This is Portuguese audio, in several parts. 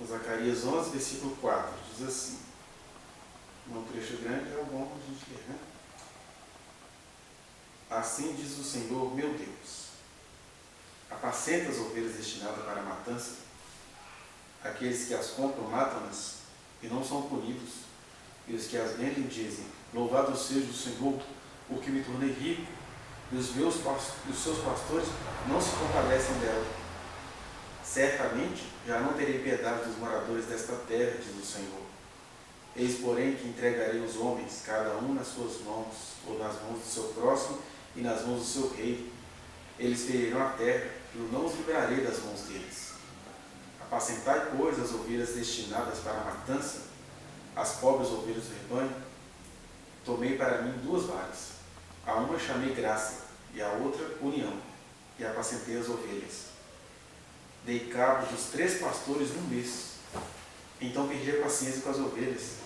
Zacarias 11, versículo 4, diz assim, um trecho grande é bom a gente ler, né? Assim diz o Senhor, meu Deus, apacenta as ovelhas destinadas para a matança, aqueles que as compram matam-nas e não são punidos, e os que as vendem dizem, louvado seja o Senhor, porque me tornei rico, e os seus pastores não se compadecem dela. Certamente já não terei piedade dos moradores desta terra, diz o Senhor. Eis, porém, que entregarei os homens, cada um nas suas mãos, ou nas mãos do seu próximo e nas mãos do seu rei. Eles ferirão a terra, e eu não os livrarei das mãos deles. Apacentai, pois, as ovelhas destinadas para a matança, as pobres ovelhas do rebanho. Tomei para mim 2 varas. A uma chamei graça, e a outra união, e apacentei as ovelhas. Dei cabo dos 3 pastores num mês. Então perdi a paciência com as ovelhas,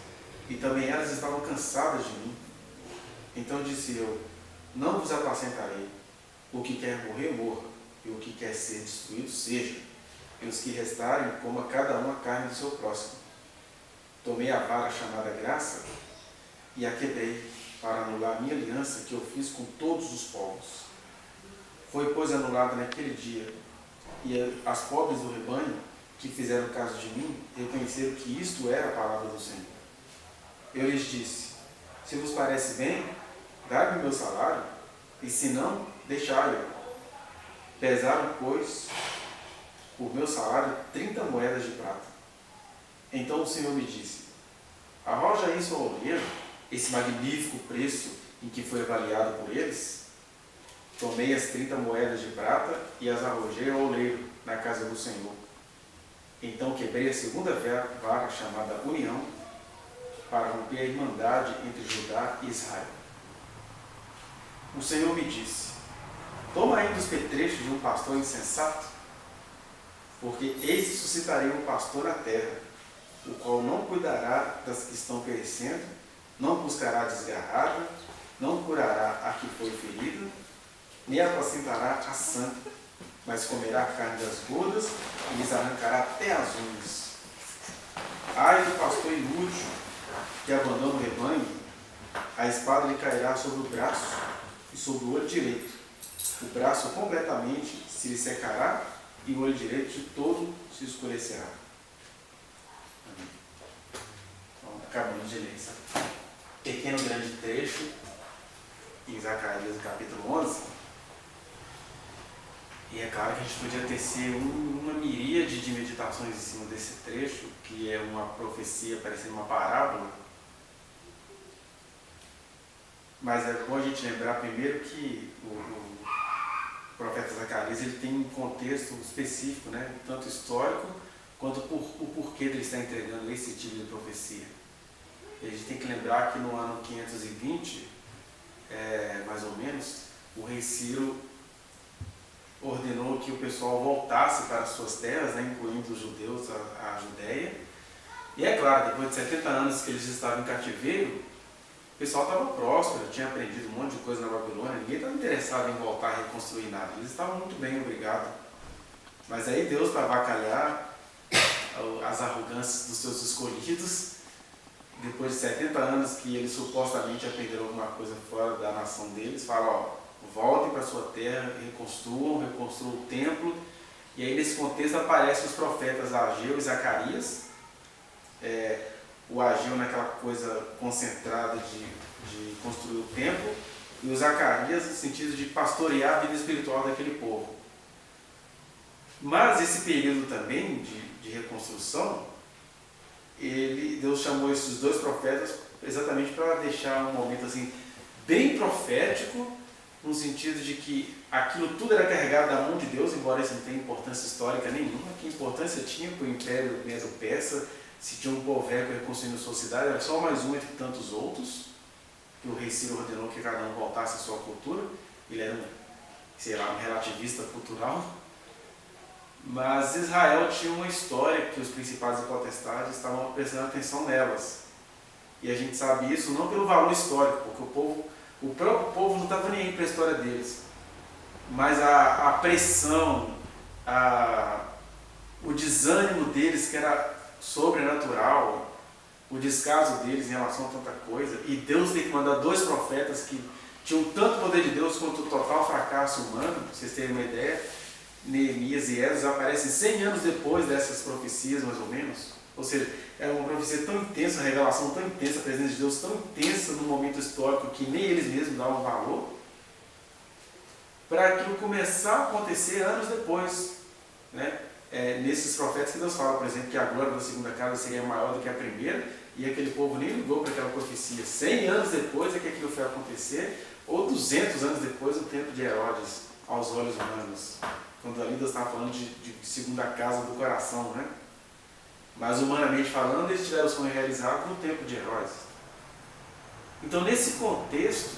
e também elas estavam cansadas de mim. Então disse eu, não vos apacentarei. O que quer morrer, morra, e o que quer ser destruído, seja. E os que restarem, coma cada um a carne do seu próximo. Tomei a vara chamada graça, e a quebrei, para anular a minha aliança que eu fiz com todos os povos. Foi, pois, anulada naquele dia, e as pobres do rebanho, que fizeram caso de mim, reconheceram que isto era a palavra do Senhor. Eu lhes disse, se vos parece bem, dai-me o meu salário, e se não, deixai-o. Pesaram, pois, o meu salário 30 moedas de prata. Então o Senhor me disse, arroja isso ao oleiro, esse magnífico preço em que foi avaliado por eles. Tomei as 30 moedas de prata e as arrojei ao oleiro, na casa do Senhor. Então quebrei a segunda vara chamada união, para romper a irmandade entre Judá e Israel. O Senhor me disse, toma ainda os petrechos de um pastor insensato, porque eis que suscitarei um pastor na terra, o qual não cuidará das que estão perecendo, não buscará a desgarrada, não curará a que foi ferida, nem apacentará a santa, mas comerá a carne das gordas e lhes arrancará até as unhas. Ai do pastor inútil que abandona o rebanho, a espada lhe cairá sobre o braço e sobre o olho direito. O braço completamente se lhe secará e o olho direito de todo se escurecerá. Amém. Então, acabamos de ler esse pequeno grande trecho em Zacarias, capítulo 11. E é claro que a gente podia tecer uma miríade de meditações em cima desse trecho, que é uma profecia parecendo uma parábola. Mas é bom a gente lembrar primeiro que o profeta Zacarias ele tem um contexto específico, né? Tanto histórico quanto o porquê dele estar entregando esse tipo de profecia. E a gente tem que lembrar que no ano 520, mais ou menos, o rei Ciro ordenou que o pessoal voltasse para as suas terras, né, incluindo os judeus, a Judéia. E é claro, depois de 70 anos que eles estavam em cativeiro, o pessoal estava próspero, tinha aprendido um monte de coisa na Babilônia, ninguém estava interessado em voltar a reconstruir nada, eles estavam muito bem, obrigado. Mas aí Deus, para avacalhar as arrogâncias dos seus escolhidos, depois de 70 anos que eles supostamente aprenderam alguma coisa fora da nação deles, fala, ó, voltem para a sua terra, reconstruam o templo. E aí nesse contexto aparecem os profetas Ageu e Zacarias. O Ageu naquela coisa concentrada de construir o templo, e o Zacarias no sentido de pastorear a vida espiritual daquele povo. Mas esse período também de reconstrução, Deus chamou esses 2 profetas exatamente para deixar um momento assim bem profético, no sentido de que aquilo tudo era carregado da mão de Deus, embora isso não tenha importância histórica nenhuma. Que importância tinha para o Império Medo-Persa se tinha um povo velho reconstruindo sua cidade? Era só mais um entre tantos outros, que o rei Ciro ordenou que cada um voltasse à sua cultura. Ele era um relativista cultural. Mas Israel tinha uma história que os principais e potestades estavam prestando atenção nelas. E a gente sabe isso não pelo valor histórico, porque o próprio povo não estava nem aí para a história deles. Mas a pressão, o desânimo deles que era sobrenatural, o descaso deles em relação a tanta coisa, e Deus tem que mandar 2 profetas que tinham tanto poder de Deus quanto o total fracasso humano, para vocês terem uma ideia. Neemias e Esdras aparecem 100 anos depois dessas profecias, mais ou menos. Ou seja, é uma profecia tão intensa, a revelação tão intensa, a presença de Deus tão intensa no momento histórico que nem eles mesmos davam valor, para aquilo começar a acontecer anos depois, né? Nesses profetas que Deus fala, por exemplo, que a glória da segunda casa seria maior do que a primeira, e aquele povo nem ligou para aquela profecia. 100 anos depois é que aquilo foi acontecer, ou 200 anos depois, no tempo de Herodes, aos olhos humanos. Quando ali Deus estava falando de segunda casa do coração, né? Mas humanamente falando, eles tiveram o sonho realizado no tempo de Herodes. Então, nesse contexto,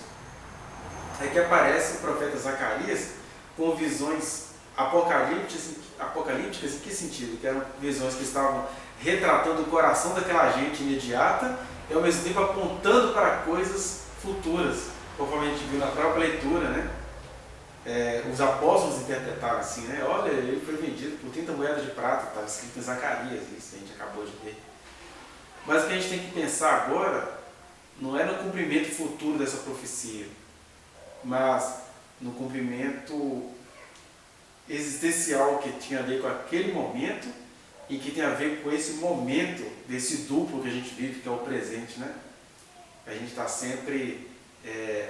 é que aparece o profeta Zacarias com visões apocalípticas. Em que sentido? Que eram visões que estavam retratando o coração daquela gente imediata e ao mesmo tempo apontando para coisas futuras, conforme a gente viu na própria leitura, né? Os apóstolos interpretaram assim, né? Olha, ele foi vendido por 30 moedas de prata, estava escrito em Zacarias, isso a gente acabou de ver. Mas o que a gente tem que pensar agora não é no cumprimento futuro dessa profecia, mas no cumprimento existencial que tinha a ver com aquele momento e que tem a ver com esse momento, desse duplo que a gente vive, que é o presente, né? A gente está sempre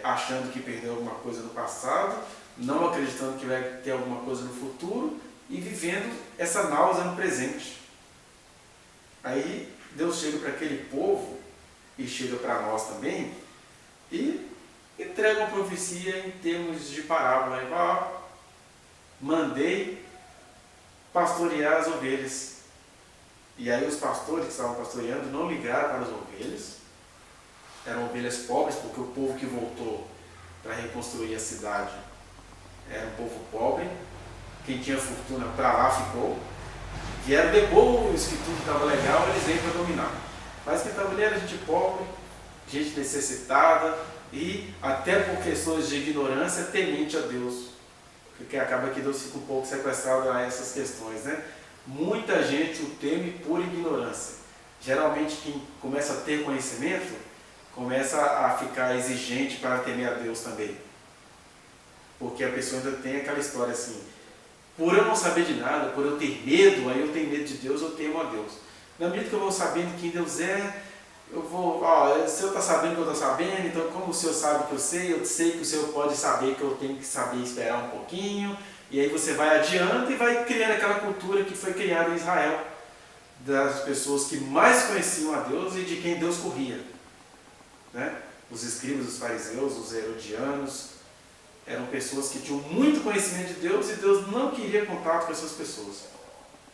achando que perdeu alguma coisa no passado, não acreditando que vai ter alguma coisa no futuro e vivendo essa náusea no presente. Aí Deus chega para aquele povo e chega para nós também e entrega uma profecia em termos de parábola. Ele fala, mandei pastorear as ovelhas. E aí os pastores que estavam pastoreando não ligaram para as ovelhas. Eram ovelhas pobres, porque o povo que voltou para reconstruir a cidade era um povo pobre. Quem tinha fortuna para lá ficou. Vieram depois que tudo estava legal, eles vêm para dominar. Mas quem estava ali era gente pobre, gente necessitada e até por questões de ignorância temente a Deus. Porque acaba que Deus fica um pouco sequestrado a essas questões, né? Muita gente o teme por ignorância. Geralmente quem começa a ter conhecimento começa a ficar exigente para temer a Deus também. Porque a pessoa ainda tem aquela história assim, por eu não saber de nada, por eu ter medo, aí eu tenho medo de Deus, eu temo a Deus. Na medida que eu vou sabendo quem Deus é, eu vou, o Senhor está sabendo que eu estou sabendo, então como o Senhor sabe que eu sei que o Senhor pode saber que eu tenho que saber esperar um pouquinho, e aí você vai adiante e vai criando aquela cultura que foi criada em Israel, das pessoas que mais conheciam a Deus e de quem Deus corria. Né? Os escribas, os fariseus, os herodianos, eram pessoas que tinham muito conhecimento de Deus e Deus não queria contato com essas pessoas.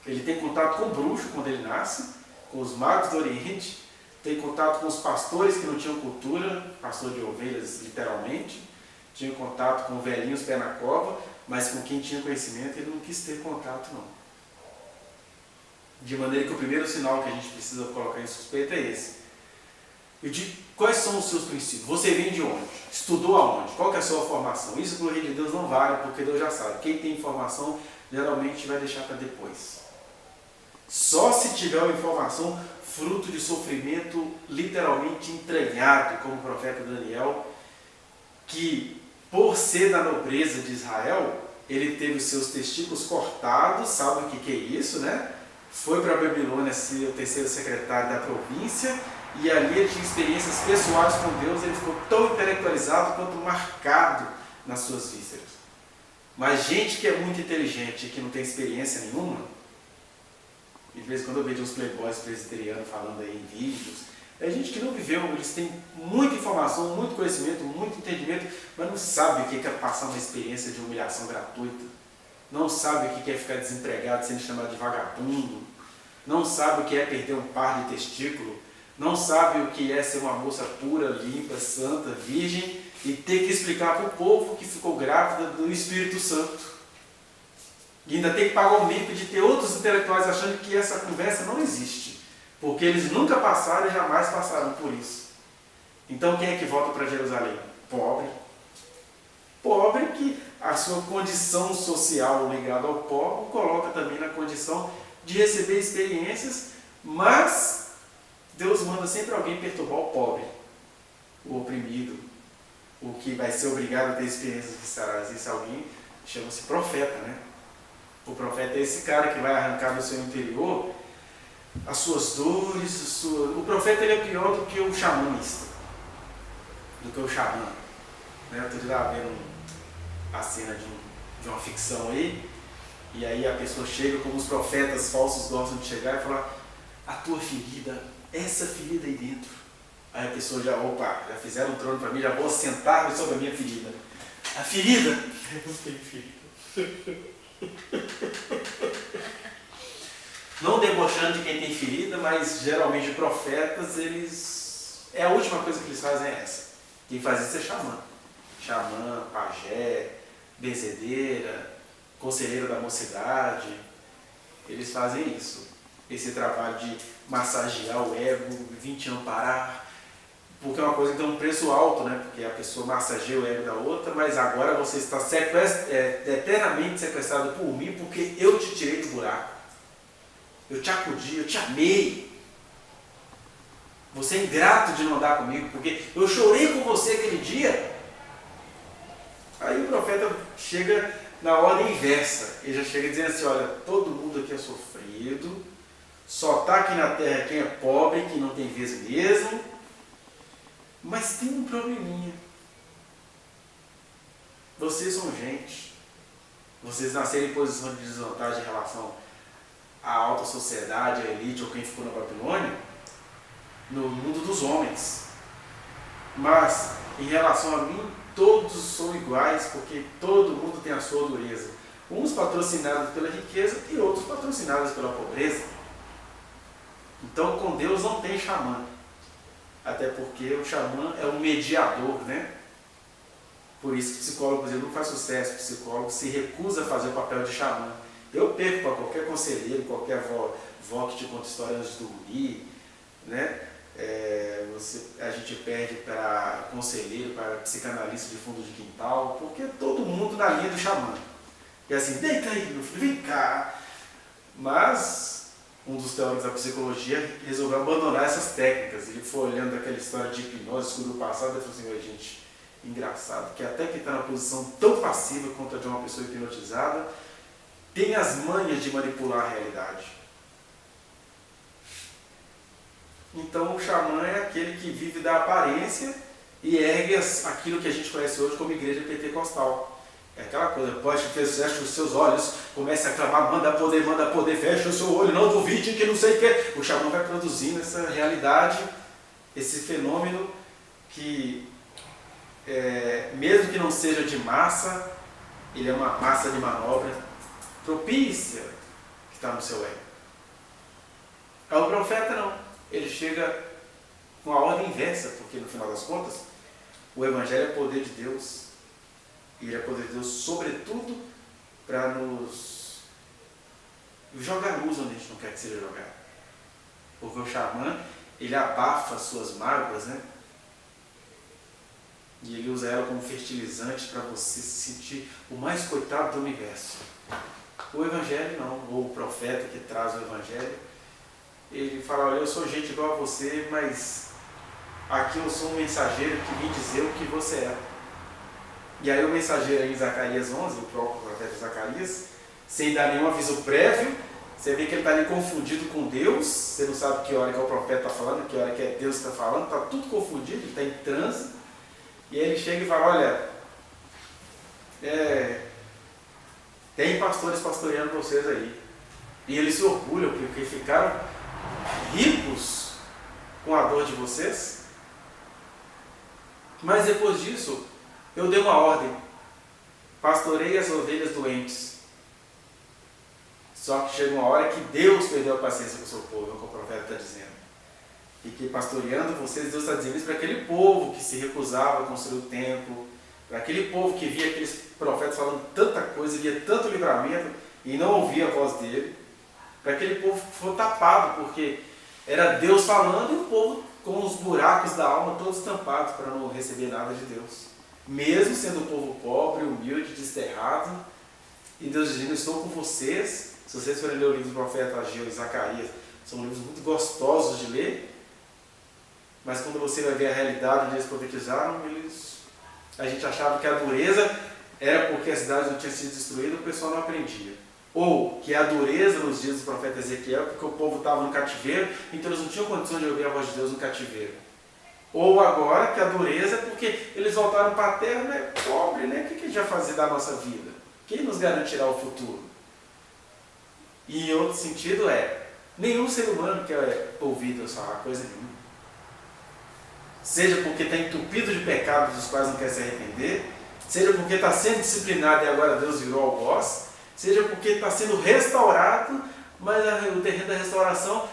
Ele tem contato com o bruxo quando ele nasce, com os magos do Oriente, tem contato com os pastores que não tinham cultura, pastor de ovelhas literalmente, tinha contato com velhinhos pé na cova, mas com quem tinha conhecimento ele não quis ter contato não. De maneira que o primeiro sinal que a gente precisa colocar em suspeita é esse. Eu digo, quais são os seus princípios? Você vem de onde? Estudou aonde? Qual que é a sua formação? Isso para o reino de Deus não vale, porque Deus já sabe. Quem tem informação geralmente vai deixar para depois. Só se tiver uma informação fruto de sofrimento literalmente entranhado, como o profeta Daniel, que por ser da nobreza de Israel, ele teve os seus testículos cortados, sabe o que é isso, né? Foi para a Babilônia ser o terceiro secretário da província, e ali ele tinha experiências pessoais com Deus, ele ficou tão intelectualizado quanto marcado nas suas vísceras. Mas gente que é muito inteligente e que não tem experiência nenhuma, e de vez em quando eu vejo uns playboys presbiterianos falando aí em vídeos, é gente que não viveu, eles têm muita informação, muito conhecimento, muito entendimento, mas não sabe o que é passar uma experiência de humilhação gratuita, não sabe o que é ficar desempregado sendo chamado de vagabundo, não sabe o que é perder um par de testículo, não sabe o que é ser uma moça pura, limpa, santa, virgem e ter que explicar para o povo que ficou grávida do Espírito Santo. E ainda tem que pagar o mico de ter outros intelectuais achando que essa conversa não existe, porque eles nunca passaram e jamais passarão por isso. Então quem é que volta para Jerusalém? Pobre. Pobre que a sua condição social ligada ao pobre coloca também na condição de receber experiências, mas Deus manda sempre alguém perturbar o pobre, o oprimido, o que vai ser obrigado a ter experiências viscerais. Esse alguém chama-se profeta, né? O profeta é esse cara que vai arrancar do seu interior as suas dores, O profeta ele é pior do que o xamanista, do que o xamã. Né? Eu estou lá vendo a cena de uma ficção aí, e aí a pessoa chega, como os profetas falsos gostam de chegar, e falar: a tua ferida, essa ferida aí dentro. Aí a pessoa já fizeram um trono para mim, já vou sentar sobre a minha ferida. A ferida? Eu não tenho ferida. Não debochando de quem tem ferida, mas geralmente profetas, é a última coisa que eles fazem é essa. Quem faz isso é xamã. Xamã, pajé, benzedeira, conselheiro da mocidade. Eles fazem isso. Esse trabalho de massagear o ego, vir te amparar. Porque é uma coisa que tem um preço alto, né? Porque a pessoa massageia o ego da outra, mas agora você está eternamente sequestrado por mim, porque eu te tirei do buraco. Eu te acudi, eu te amei. Você é ingrato de não andar comigo, porque eu chorei com você aquele dia. Aí o profeta chega na ordem inversa. Ele já chega dizendo assim: olha, todo mundo aqui é sofrido, só está aqui na terra quem é pobre, quem não tem vez mesmo, mas tem um probleminha. Vocês são gente. Vocês nasceram em posição de desvantagem em relação à alta sociedade, à elite ou quem ficou na Babilônia, no mundo dos homens. Mas, em relação a mim, todos são iguais, porque todo mundo tem a sua dureza. Uns patrocinados pela riqueza e outros patrocinados pela pobreza. Então, com Deus não tem xamã. Até porque o xamã é um mediador, né? Por isso que o psicólogo, por exemplo, não faz sucesso. O psicólogo se recusa a fazer o papel de xamã. Eu perco para qualquer conselheiro, qualquer avó que te conta história antes de dormir, né? A gente perde para conselheiro, para psicanalista de fundo de quintal, porque todo mundo na linha do xamã. E assim, deita aí, meu filho, vem cá. Mas um dos teóricos da psicologia resolveu abandonar essas técnicas. Ele foi olhando aquela história de hipnose, descobriu o passado, e falou assim: gente, engraçado, que até quem está na posição tão passiva quanto a de uma pessoa hipnotizada, tem as manhas de manipular a realidade. Então o xamã é aquele que vive da aparência e ergue aquilo que a gente conhece hoje como igreja pentecostal. É aquela coisa: pode fecha os seus olhos, comece a clamar, manda poder, fecha o seu olho, não duvide que não sei o que. O xamã vai produzindo essa realidade, esse fenômeno que, mesmo que não seja de massa, ele é uma massa de manobra propícia que está no seu ego. O profeta não. Ele chega com a ordem inversa, porque no final das contas, o Evangelho é poder de Deus. E ele é poder de Deus, sobretudo, para nos jogar luz onde a gente não quer que seja jogado. Porque o xamã, ele abafa as suas mágoas, né? E ele usa ela como fertilizante para você se sentir o mais coitado do universo. O Evangelho não, ou o profeta que traz o Evangelho, ele fala: olha, eu sou gente igual a você, mas aqui eu sou um mensageiro que vim dizer o que você é. E aí o mensageiro em Zacarias 11, o próprio profeta Zacarias, sem dar nenhum aviso prévio, você vê que ele está ali confundido com Deus, você não sabe que hora que é o profeta está falando, que hora que é Deus que está falando, está tudo confundido, ele está em transe. E aí ele chega e fala: olha, tem pastores pastoreando vocês aí. E eles se orgulham porque ficaram ricos com a dor de vocês. Mas depois disso, eu dei uma ordem: pastorei as ovelhas doentes. Só que chega uma hora que Deus perdeu a paciência com o seu povo, é o que o profeta está dizendo. Fiquei pastoreando vocês. Deus está dizendo isso para aquele povo que se recusava a construir o templo, para aquele povo que via aqueles profetas falando tanta coisa, via tanto livramento e não ouvia a voz dele, para aquele povo que foi tapado, porque era Deus falando e o povo com os buracos da alma todos tampados para não receber nada de Deus. Mesmo sendo um povo pobre, humilde, desterrado, e Deus dizendo: estou com vocês, Se vocês forem ler o livro do profeta Ageu e Zacarias, são livros muito gostosos de ler, mas quando você vai ver a realidade onde eles profetizaram, a gente achava que a dureza era porque a cidade não tinha sido destruída, o pessoal não aprendia. Ou que a dureza nos dias do profeta Ezequiel, porque o povo estava no cativeiro, então eles não tinham condição de ouvir a voz de Deus no cativeiro. Ou agora que a dureza é porque eles voltaram para a terra, né, pobre, né? O que a gente vai fazer da nossa vida? Quem nos garantirá o futuro? E em outro sentido nenhum ser humano quer ouvir Deus falar coisa nenhuma. Seja porque está entupido de pecados dos quais não quer se arrepender, seja porque está sendo disciplinado e agora Deus virou algoz, seja porque está sendo restaurado, mas o terreno da restauração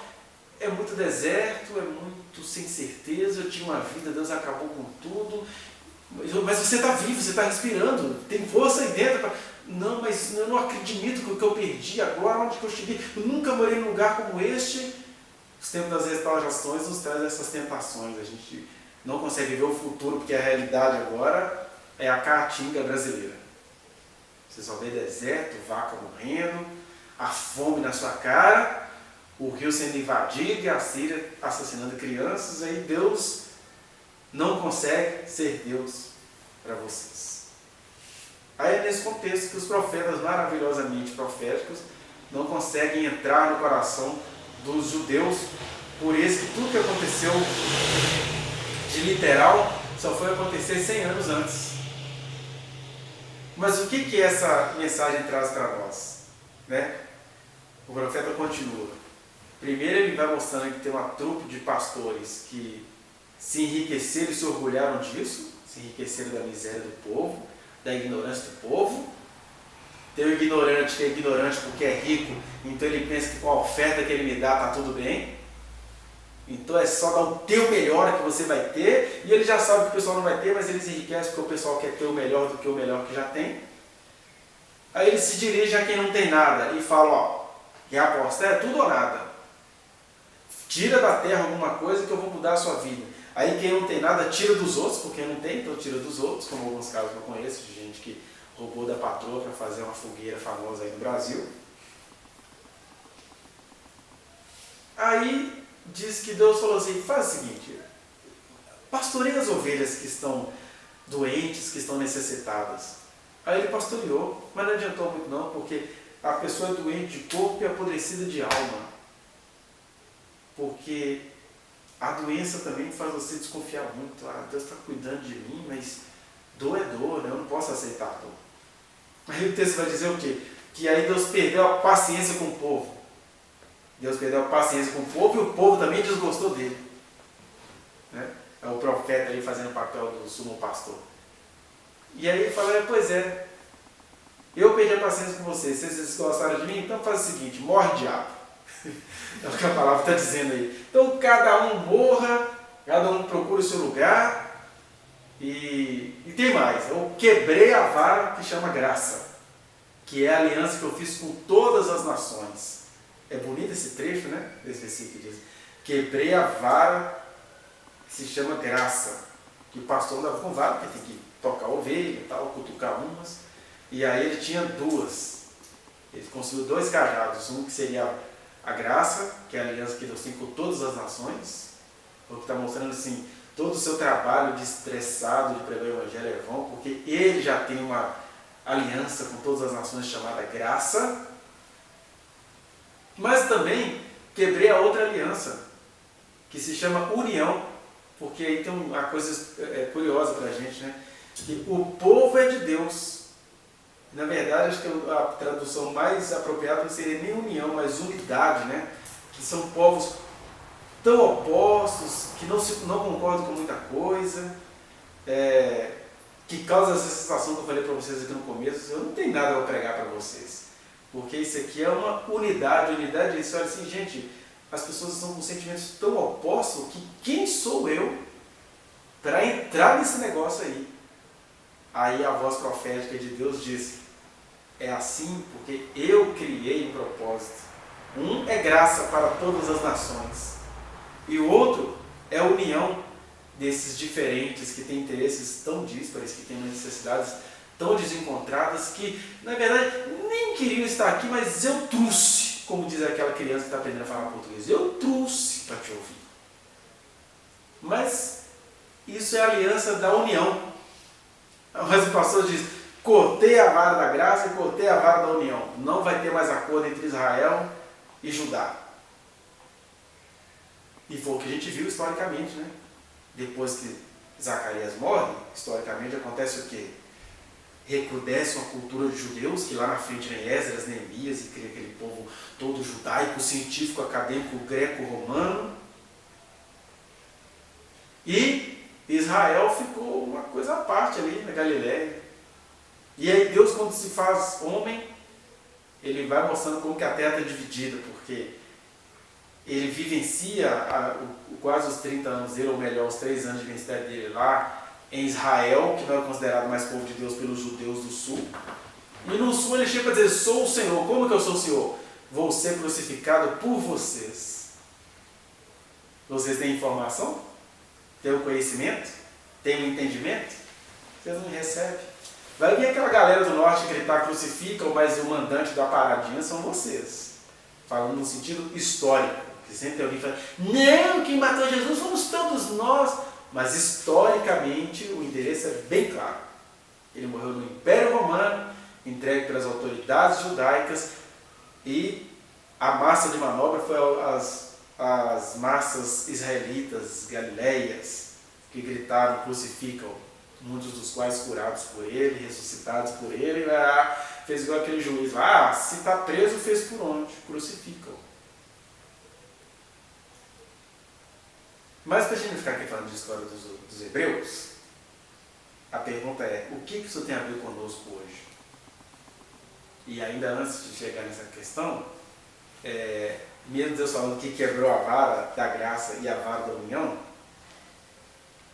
é muito deserto, é muito sem certeza, eu tinha uma vida, Deus acabou com tudo, mas você está vivo, você está respirando, tem força aí dentro. Não, mas eu não acredito que o que eu perdi agora, onde que eu cheguei, eu nunca morei num lugar como este. Os tempos das restaurações nos trazem essas tentações, a gente não consegue ver o futuro, porque a realidade agora é a caatinga brasileira. Você só vê deserto, vaca morrendo, a fome na sua cara, o rio sendo invadido e a Síria assassinando crianças, aí Deus não consegue ser Deus para vocês. Aí é nesse contexto que os profetas maravilhosamente proféticos não conseguem entrar no coração dos judeus, por isso que tudo que aconteceu de literal só foi acontecer 100 anos antes. Mas o que essa mensagem traz para nós? Né? O profeta continua. Primeiro ele vai mostrando que tem uma trupe de pastores que se enriqueceram e se orgulharam disso, se enriqueceram da miséria do povo, da ignorância do povo. Tem o ignorante que é ignorante porque é rico, então ele pensa que com a oferta que ele me dá está tudo bem. Então é só dar o teu melhor que você vai ter, e ele já sabe que o pessoal não vai ter, mas ele se enriquece porque o pessoal quer ter o melhor do que o melhor que já tem. Aí ele se dirige a quem não tem nada e fala, quem aposta é tudo ou nada. Tira da terra alguma coisa que eu vou mudar a sua vida. Aí quem não tem nada tira dos outros, porque não tem, então tira dos outros, como alguns casos que eu conheço, de gente que roubou da patroa para fazer uma fogueira famosa aí no Brasil. Aí diz que Deus falou assim, faz o seguinte, pastoreia as ovelhas que estão doentes, que estão necessitadas. Aí ele pastoreou, mas não adiantou muito não, porque a pessoa é doente de corpo e apodrecida de alma. Porque a doença também faz você desconfiar muito. Deus está cuidando de mim, mas dor é dor, né? Eu não posso aceitar a dor. Aí o texto vai dizer o quê? Que aí Deus perdeu a paciência com o povo. Deus perdeu a paciência com o povo e o povo também desgostou dele. Né? É o profeta aí fazendo o papel do sumo pastor. E aí ele fala, pois é, eu perdi a paciência com vocês, vocês gostaram de mim? Então faz o seguinte, morre diabo. É o que a palavra está dizendo aí. Então cada um morra, cada um procura o seu lugar. E tem mais, eu quebrei a vara que chama graça, que é a aliança que eu fiz com todas as nações. É bonito esse trecho, né? Esse versículo que diz, quebrei a vara que se chama graça, que o pastor andava com vara, porque tem que tocar ovelha e tal, cutucar umas. E aí ele tinha duas. Ele construiu 2 cajados, um que seria a graça, que é a aliança que Deus tem com todas as nações, o que está mostrando assim, todo o seu trabalho de estressado de pregar o evangelho é vão, porque ele já tem uma aliança com todas as nações chamada graça. Mas também quebrei a outra aliança, que se chama união, porque aí tem uma coisa curiosa para a gente, né? Que o povo é de Deus. Na verdade, acho que a tradução mais apropriada não seria nem união, mas unidade, né? Que são povos tão opostos, que não concordam com muita coisa, que causa essa sensação que eu falei para vocês aqui no começo, eu não tenho nada para pregar para vocês. Porque isso aqui é uma unidade é isso. Olha assim, gente, as pessoas estão com sentimentos tão opostos que quem sou eu para entrar nesse negócio aí? Aí a voz profética de Deus diz, é assim porque eu criei um propósito. Um é graça para todas as nações. E o outro é a união desses diferentes que têm interesses tão díspares, que têm necessidades tão desencontradas que, na verdade, nem queriam estar aqui, mas eu trouxe, como diz aquela criança que está aprendendo a falar português, eu trouxe para te ouvir. Mas isso é a aliança da união. Mas o pastor diz, cortei a vara da graça e cortei a vara da união. Não vai ter mais acordo entre Israel e Judá. E foi o que a gente viu historicamente, né? Depois que Zacarias morre, historicamente acontece o quê? Recrudesce uma cultura de judeus, que lá na frente vem Esdras, Neemias, e cria aquele povo todo judaico, científico, acadêmico, greco-romano. E Israel ficou uma coisa à parte ali na Galileia. E aí Deus, quando se faz homem, ele vai mostrando como que a terra está dividida, porque ele vivencia quase os 30 anos dele, ou melhor, os 3 anos de ministério dele lá em Israel, que não é considerado mais povo de Deus pelos judeus do sul. E no sul ele chega para dizer, sou o Senhor. Como que eu sou o Senhor? Vou ser crucificado por vocês. Vocês têm informação? Têm o conhecimento? Têm o entendimento? Vocês não recebem. Vai vir aquela galera do norte gritar crucificam, mas o mandante da paradinha são vocês. Falando no sentido histórico. Que sempre tem alguém que fala, não, quem matou Jesus fomos todos nós. Mas historicamente o endereço é bem claro. Ele morreu no Império Romano, entregue pelas autoridades judaicas, e a massa de manobra foi as massas israelitas, galileias, que gritaram, crucificam, muitos dos quais curados por ele, ressuscitados por ele, fez igual aquele juiz, se está preso, fez por onde? Crucificam. Mas para a gente não ficar aqui falando de história dos hebreus, a pergunta é, o que isso tem a ver conosco hoje? E ainda antes de chegar nessa questão, mesmo Deus falando que quebrou a vara da graça e a vara da união,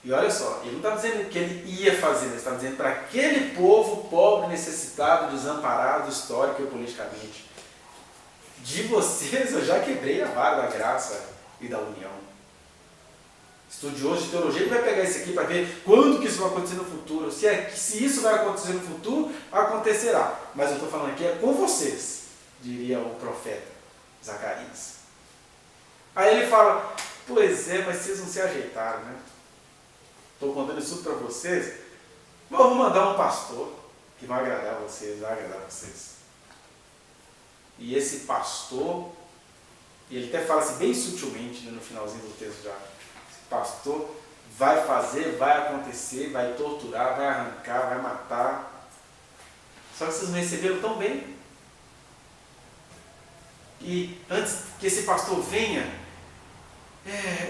e olha só, ele não está dizendo que ele ia fazer, ele está dizendo para aquele povo pobre, necessitado, desamparado, histórico e politicamente, de vocês eu já quebrei a vara da graça e da união. Estudioso de teologia, ele vai pegar isso aqui para ver quando que isso vai acontecer no futuro. Se isso vai acontecer no futuro, acontecerá. Mas eu estou falando aqui com vocês, diria o profeta Zacarias. Aí ele fala, pois é, mas vocês não se ajeitaram, né? Estou contando isso tudo para vocês, mas eu vou mandar um pastor que vai agradar vocês, vai agradar vocês. E esse pastor, e ele até fala assim bem sutilmente, né, no finalzinho do texto já, pastor vai fazer, vai acontecer, vai torturar, vai arrancar, vai matar. Só que vocês não receberam tão bem. E antes que esse pastor venha,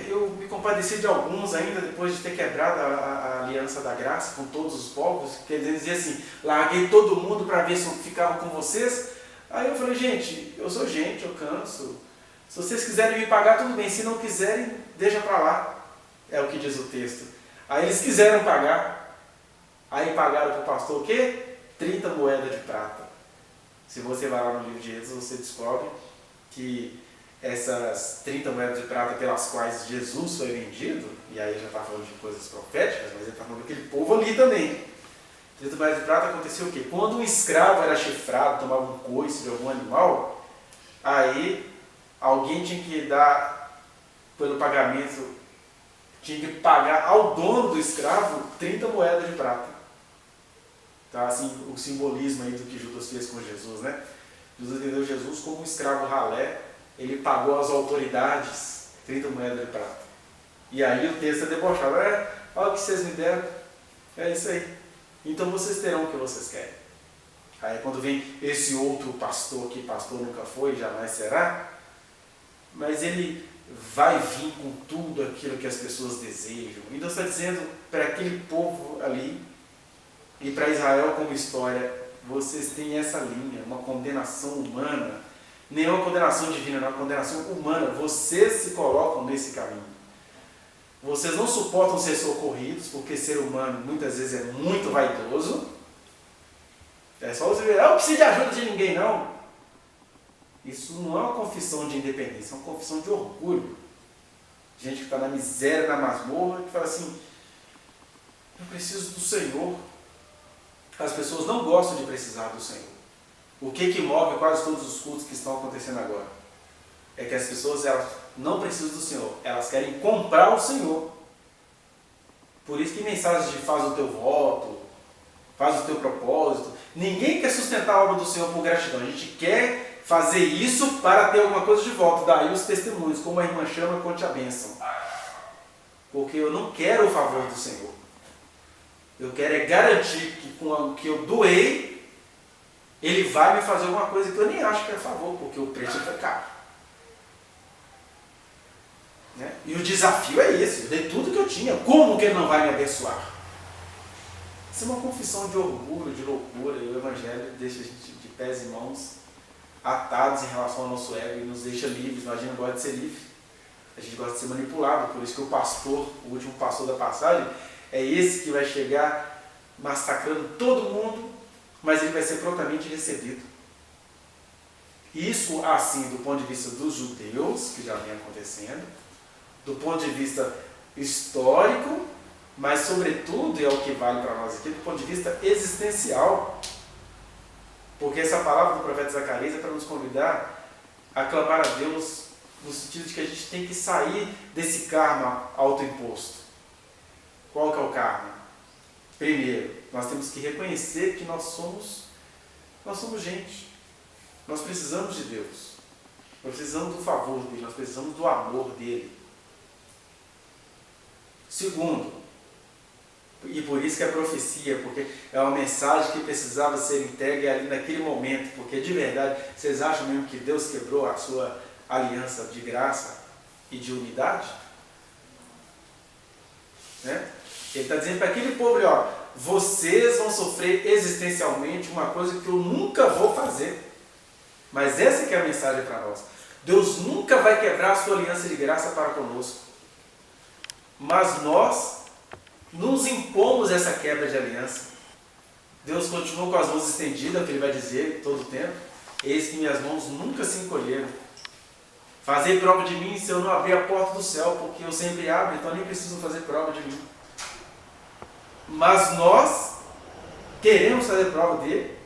eu me compadeci de alguns ainda, depois de ter quebrado a aliança da graça com todos os povos, que eles diziam assim, larguei todo mundo para ver se eu ficava com vocês. Aí eu falei, gente, eu sou gente, eu canso. Se vocês quiserem me pagar, tudo bem, se não quiserem, deixa para lá. É o que diz o texto. Aí eles quiseram pagar. Aí pagaram para o pastor o quê? 30 moedas de prata. Se você vai lá no livro de Êxodo, você descobre que essas 30 moedas de prata pelas quais Jesus foi vendido, e aí já está falando de coisas proféticas, mas ele está falando daquele povo ali também. 30 moedas de prata aconteceu o quê? Quando um escravo era chifrado, tomava um coice de algum animal, aí alguém tinha que dar, pelo pagamento, tinha que pagar ao dono do escravo 30 moedas de prata. Tá, assim, o simbolismo aí do que Judas fez com Jesus, né? Judas entendeu Jesus como um escravo ralé, ele pagou às autoridades 30 moedas de prata. E aí o texto é debochado, olha o que vocês me deram, é isso aí. Então vocês terão o que vocês querem. Aí quando vem esse outro pastor, que pastor nunca foi, jamais será, mas ele vai vir com tudo aquilo que as pessoas desejam. E Deus está dizendo para aquele povo ali, e para Israel como história, vocês têm essa linha, uma condenação humana, nem uma condenação divina, não, uma condenação humana. Vocês se colocam nesse caminho. Vocês não suportam ser socorridos, porque ser humano muitas vezes é muito vaidoso. É só você ver, eu não preciso de ajuda de ninguém, não. Isso não é uma confissão de independência, é uma confissão de orgulho. Gente que está na miséria, na masmorra, que fala assim, eu preciso do Senhor. as pessoas não gostam de precisar do Senhor. O que move quase todos os cultos que estão acontecendo agora? É que as pessoas elas não precisam do Senhor, elas querem comprar o Senhor. Por isso que mensagens de faz o teu voto, faz o teu propósito, ninguém quer sustentar a obra do Senhor por gratidão, a gente quer fazer isso para ter alguma coisa de volta. Daí os testemunhos, como a irmã chama, conte a bênção. Porque eu não quero o favor do Senhor. Eu quero é garantir que com o que eu doei, Ele vai me fazer alguma coisa que eu nem acho que é a favor, porque o preço foi caro. Né? E o desafio é esse, eu dei tudo que eu tinha, como que Ele não vai me abençoar? Isso é uma confissão de orgulho, de loucura, e o Evangelho deixa a gente de pés e mãos atados em relação ao nosso ego e nos deixa livres, mas a gente não gosta de ser livre, a gente gosta de ser manipulado, por isso que o pastor, o último pastor da passagem, é esse que vai chegar massacrando todo mundo, mas ele vai ser prontamente recebido. Isso, assim, do ponto de vista dos judeus, que já vem acontecendo, do ponto de vista histórico, mas, sobretudo, é o que vale para nós aqui, do ponto de vista existencial. Porque essa palavra do profeta Zacarias é para nos convidar a clamar a Deus no sentido de que a gente tem que sair desse karma autoimposto. Qual que é o karma? Primeiro, nós temos que reconhecer que nós somos gente. Nós precisamos de Deus. Nós precisamos do favor dele, nós precisamos do amor dele. Segundo, e por isso que é profecia, porque é uma mensagem que precisava ser entregue ali naquele momento, porque de verdade, vocês acham mesmo que Deus quebrou a sua aliança de graça e de unidade? Né? Ele está dizendo para aquele povo ali, ó, vocês vão sofrer existencialmente uma coisa que eu nunca vou fazer. Mas essa que é a mensagem para nós. Deus nunca vai quebrar a sua aliança de graça para conosco. Mas nós nos impomos essa quebra de aliança. Deus continua com as mãos estendidas, que Ele vai dizer todo o tempo. Eis que minhas mãos nunca se encolheram. Fazei prova de mim se eu não abrir a porta do céu, porque eu sempre abro, então nem preciso fazer prova de mim. Mas nós queremos fazer prova dele.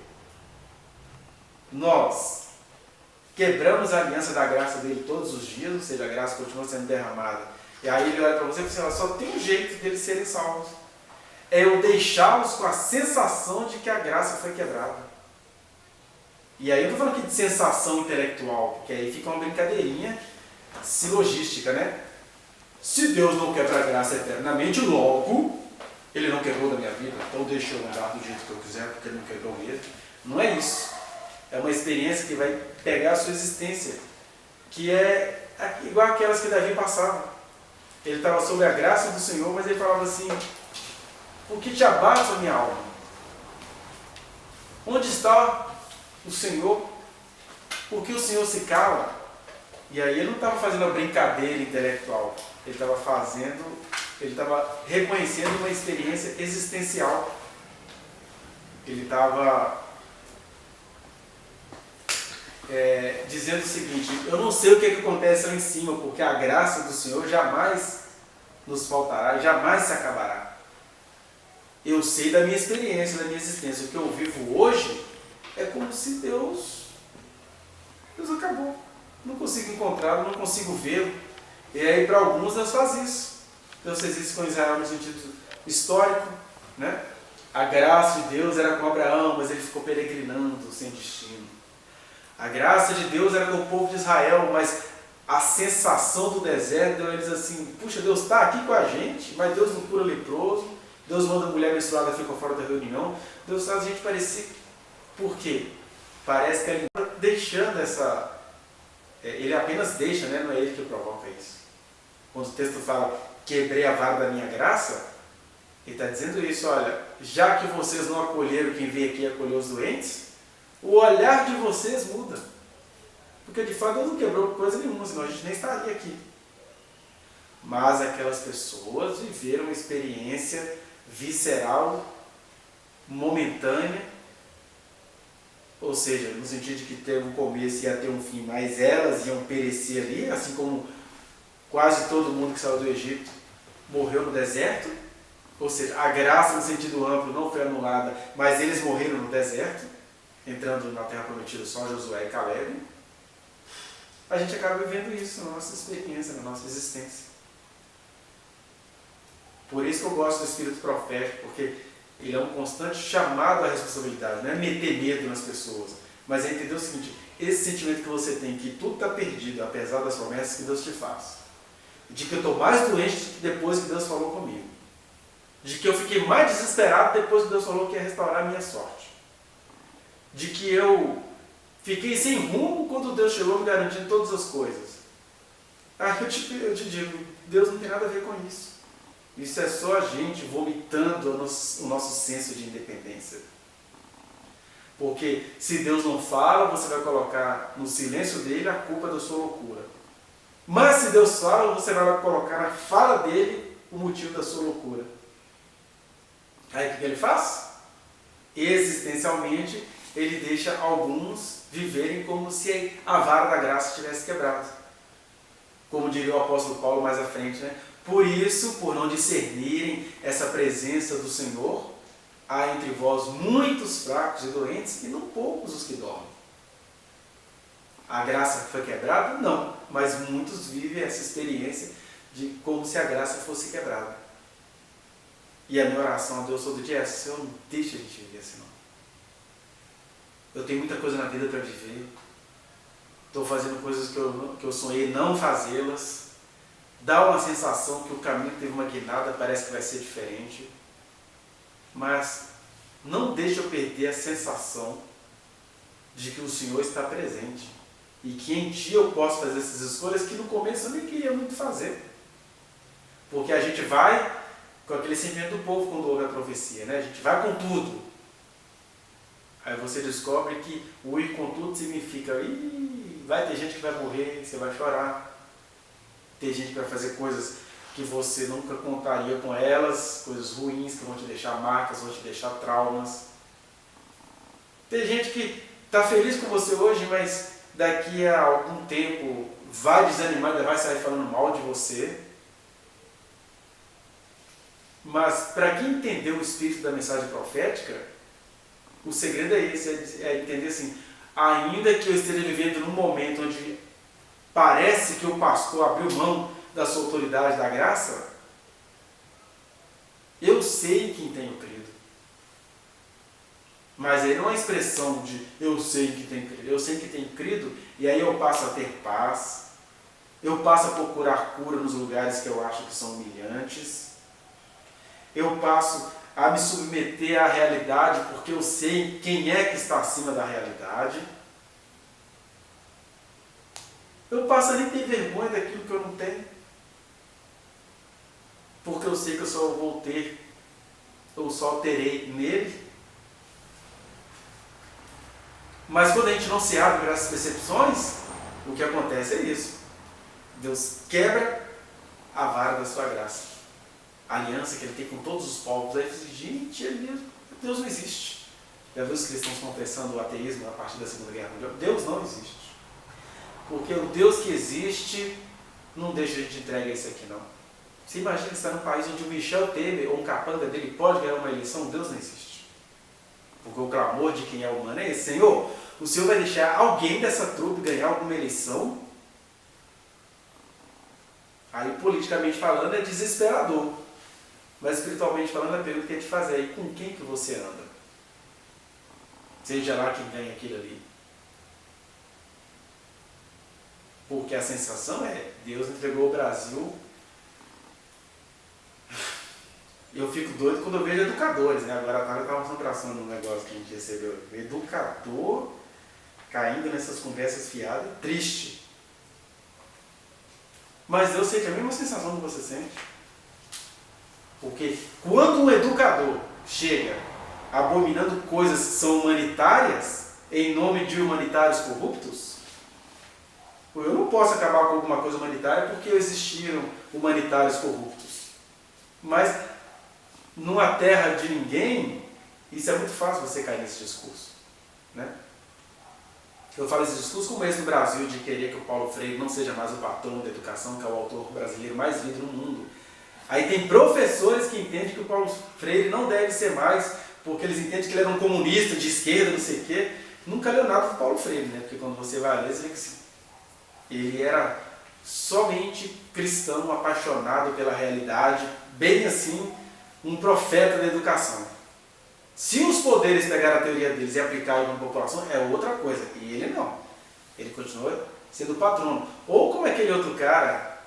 Nós quebramos a aliança da graça dele todos os dias, ou seja, a graça continua sendo derramada. E aí ele olha para você e fala assim, só tem um jeito deles serem salvos. É eu deixá-los com a sensação de que a graça foi quebrada. E aí eu não estou falando aqui de sensação intelectual, porque aí fica uma brincadeirinha silogística, né? Se Deus não quebra a graça eternamente, logo, Ele não quebrou da minha vida, então deixa eu andar do jeito que eu quiser, porque Ele não quebrou mesmo. Não é isso. É uma experiência que vai pegar a sua existência, que é igual aquelas que Davi passava. Ele estava sob a graça do Senhor, mas ele falava assim, por que te abates a minha alma? Onde está o Senhor? Por que o Senhor se cala? E aí ele não estava fazendo uma brincadeira intelectual, ele estava reconhecendo uma experiência existencial. Ele estava dizendo o seguinte, eu não sei o que acontece lá em cima, porque a graça do Senhor jamais nos faltará, jamais se acabará. Eu sei da minha experiência, da minha existência. O que eu vivo hoje é como se Deus acabou. Não consigo encontrá-lo, não consigo vê-lo. E aí para alguns Deus faz isso. Deus fez isso com Israel no sentido histórico, né? A graça de Deus era com Abraão, mas ele ficou peregrinando sem destino. A graça de Deus era com o povo de Israel, mas a sensação do deserto deu a eles assim, puxa, Deus está aqui com a gente, mas Deus não cura leproso, Deus manda a mulher menstruada ficar fora da reunião, Deus faz a gente parecer. Por quê? Parece que ele está deixando essa... Ele apenas deixa, né? Não é ele que provoca isso. Quando o texto fala, quebrei a vara da minha graça, ele está dizendo isso, olha, já que vocês não acolheram quem veio aqui acolher os doentes, o olhar de vocês muda. Porque de fato Deus não quebrou coisa nenhuma, senão a gente nem estaria aqui. Mas aquelas pessoas viveram uma experiência visceral, momentânea, ou seja, no sentido de que ter um começo e ia ter um fim, mas elas iam perecer ali, assim como quase todo mundo que saiu do Egito morreu no deserto, ou seja, a graça no sentido amplo não foi anulada, mas eles morreram no deserto, entrando na terra prometida só Josué e Caleb, a gente acaba vivendo isso na nossa experiência, na nossa existência. Por isso que eu gosto do espírito profético, porque ele é um constante chamado à responsabilidade, não é meter medo nas pessoas, mas é entender o seguinte: esse sentimento que você tem, que tudo está perdido, apesar das promessas que Deus te faz, de que eu estou mais doente do que depois que Deus falou comigo, de que eu fiquei mais desesperado depois que Deus falou que ia restaurar a minha sorte, de que eu fiquei sem rumo quando Deus chegou me garantindo todas as coisas. Eu te digo, Deus não tem nada a ver com isso. Isso é só a gente vomitando o nosso senso de independência. Porque se Deus não fala, você vai colocar no silêncio dele a culpa da sua loucura. Mas se Deus fala, você vai colocar na fala dele o motivo da sua loucura. Aí o que ele faz? Existencialmente, ele deixa alguns viverem como se a vara da graça tivesse quebrado. Como diria o apóstolo Paulo mais à frente, né? Por isso, por não discernirem essa presença do Senhor, há entre vós muitos fracos e doentes, e não poucos os que dormem. A graça foi quebrada? Não, mas muitos vivem essa experiência de como se a graça fosse quebrada. E a minha oração a Deus todo dia é: Senhor, não deixa a gente viver assim não. Eu tenho muita coisa na vida para viver, estou fazendo coisas que eu sonhei não fazê-las. Dá uma sensação que o caminho teve uma guinada, parece que vai ser diferente. Mas não deixa eu perder a sensação de que o Senhor está presente. E que em Ti eu posso fazer essas escolhas que no começo eu nem queria muito fazer. Porque a gente vai com aquele sentimento do povo quando ouve a profecia, né? A gente vai com tudo. Aí você descobre que o ir com tudo significa: vai ter gente que vai morrer, você vai chorar. Tem gente que vai fazer coisas que você nunca contaria com elas, coisas ruins que vão te deixar marcas, vão te deixar traumas. Tem gente que está feliz com você hoje, mas daqui a algum tempo vai desanimar e vai sair falando mal de você. Mas para quem entendeu o espírito da mensagem profética, o segredo é esse, é entender assim: ainda que eu esteja vivendo num momento onde parece que o pastor abriu mão da sua autoridade, da graça, eu sei em quem tenho crido. Mas aí não é uma expressão de eu sei em quem tenho crido. Eu sei em quem tenho crido, e aí eu passo a ter paz, eu passo a procurar cura nos lugares que eu acho que são humilhantes, eu passo a me submeter à realidade porque eu sei quem é que está acima da realidade. Eu passo a nem ter vergonha daquilo que eu não tenho, porque eu sei que eu só vou ter, ou só terei nele. Mas quando a gente não se abre para essas percepções, o que acontece é isso: Deus quebra a vara da sua graça, a aliança que Ele tem com todos os povos. Aí você diz: gente, Deus não existe. Já viu os cristãos confessando o ateísmo a partir da Segunda Guerra Mundial? Deus não existe. Porque o Deus que existe não deixa a gente entregue a isso aqui não. Você imagina que está num país onde o Michel Temer ou um capanga dele pode ganhar uma eleição? Deus não existe. Porque o clamor de quem é humano é esse: Senhor, o Senhor vai deixar alguém dessa trupe ganhar alguma eleição? Aí, politicamente falando, é desesperador. Mas, espiritualmente falando, a pergunta que a gente faz é: e com quem que você anda? Seja lá quem ganha aquilo ali. Porque a sensação é: Deus entregou o Brasil. Eu fico doido quando eu vejo educadores, né? Agora a Tara estava concentração no negócio que a gente recebeu. Educador caindo nessas conversas fiadas, triste. Mas eu sei que é a mesma sensação que você sente. Porque quando um educador chega abominando coisas que são humanitárias, em nome de humanitários corruptos, eu não posso acabar com alguma coisa humanitária porque existiram humanitários corruptos. Mas numa terra de ninguém, isso é muito fácil você cair nesse discurso, né? Eu falo esse discurso como esse no Brasil, de querer que o Paulo Freire não seja mais o patrão da educação, que é o autor brasileiro mais lido no mundo. Aí tem professores que entendem que o Paulo Freire não deve ser mais, porque eles entendem que ele era um comunista de esquerda, não sei o quê. Nunca leu nada do Paulo Freire, né? Porque quando você vai ler, você vê que assim, ele era somente cristão, apaixonado pela realidade, bem assim, um profeta da educação. Se os poderes pegaram a teoria deles e aplicaram na população, é outra coisa. E ele não. Ele continua sendo patrono. Ou como aquele outro cara,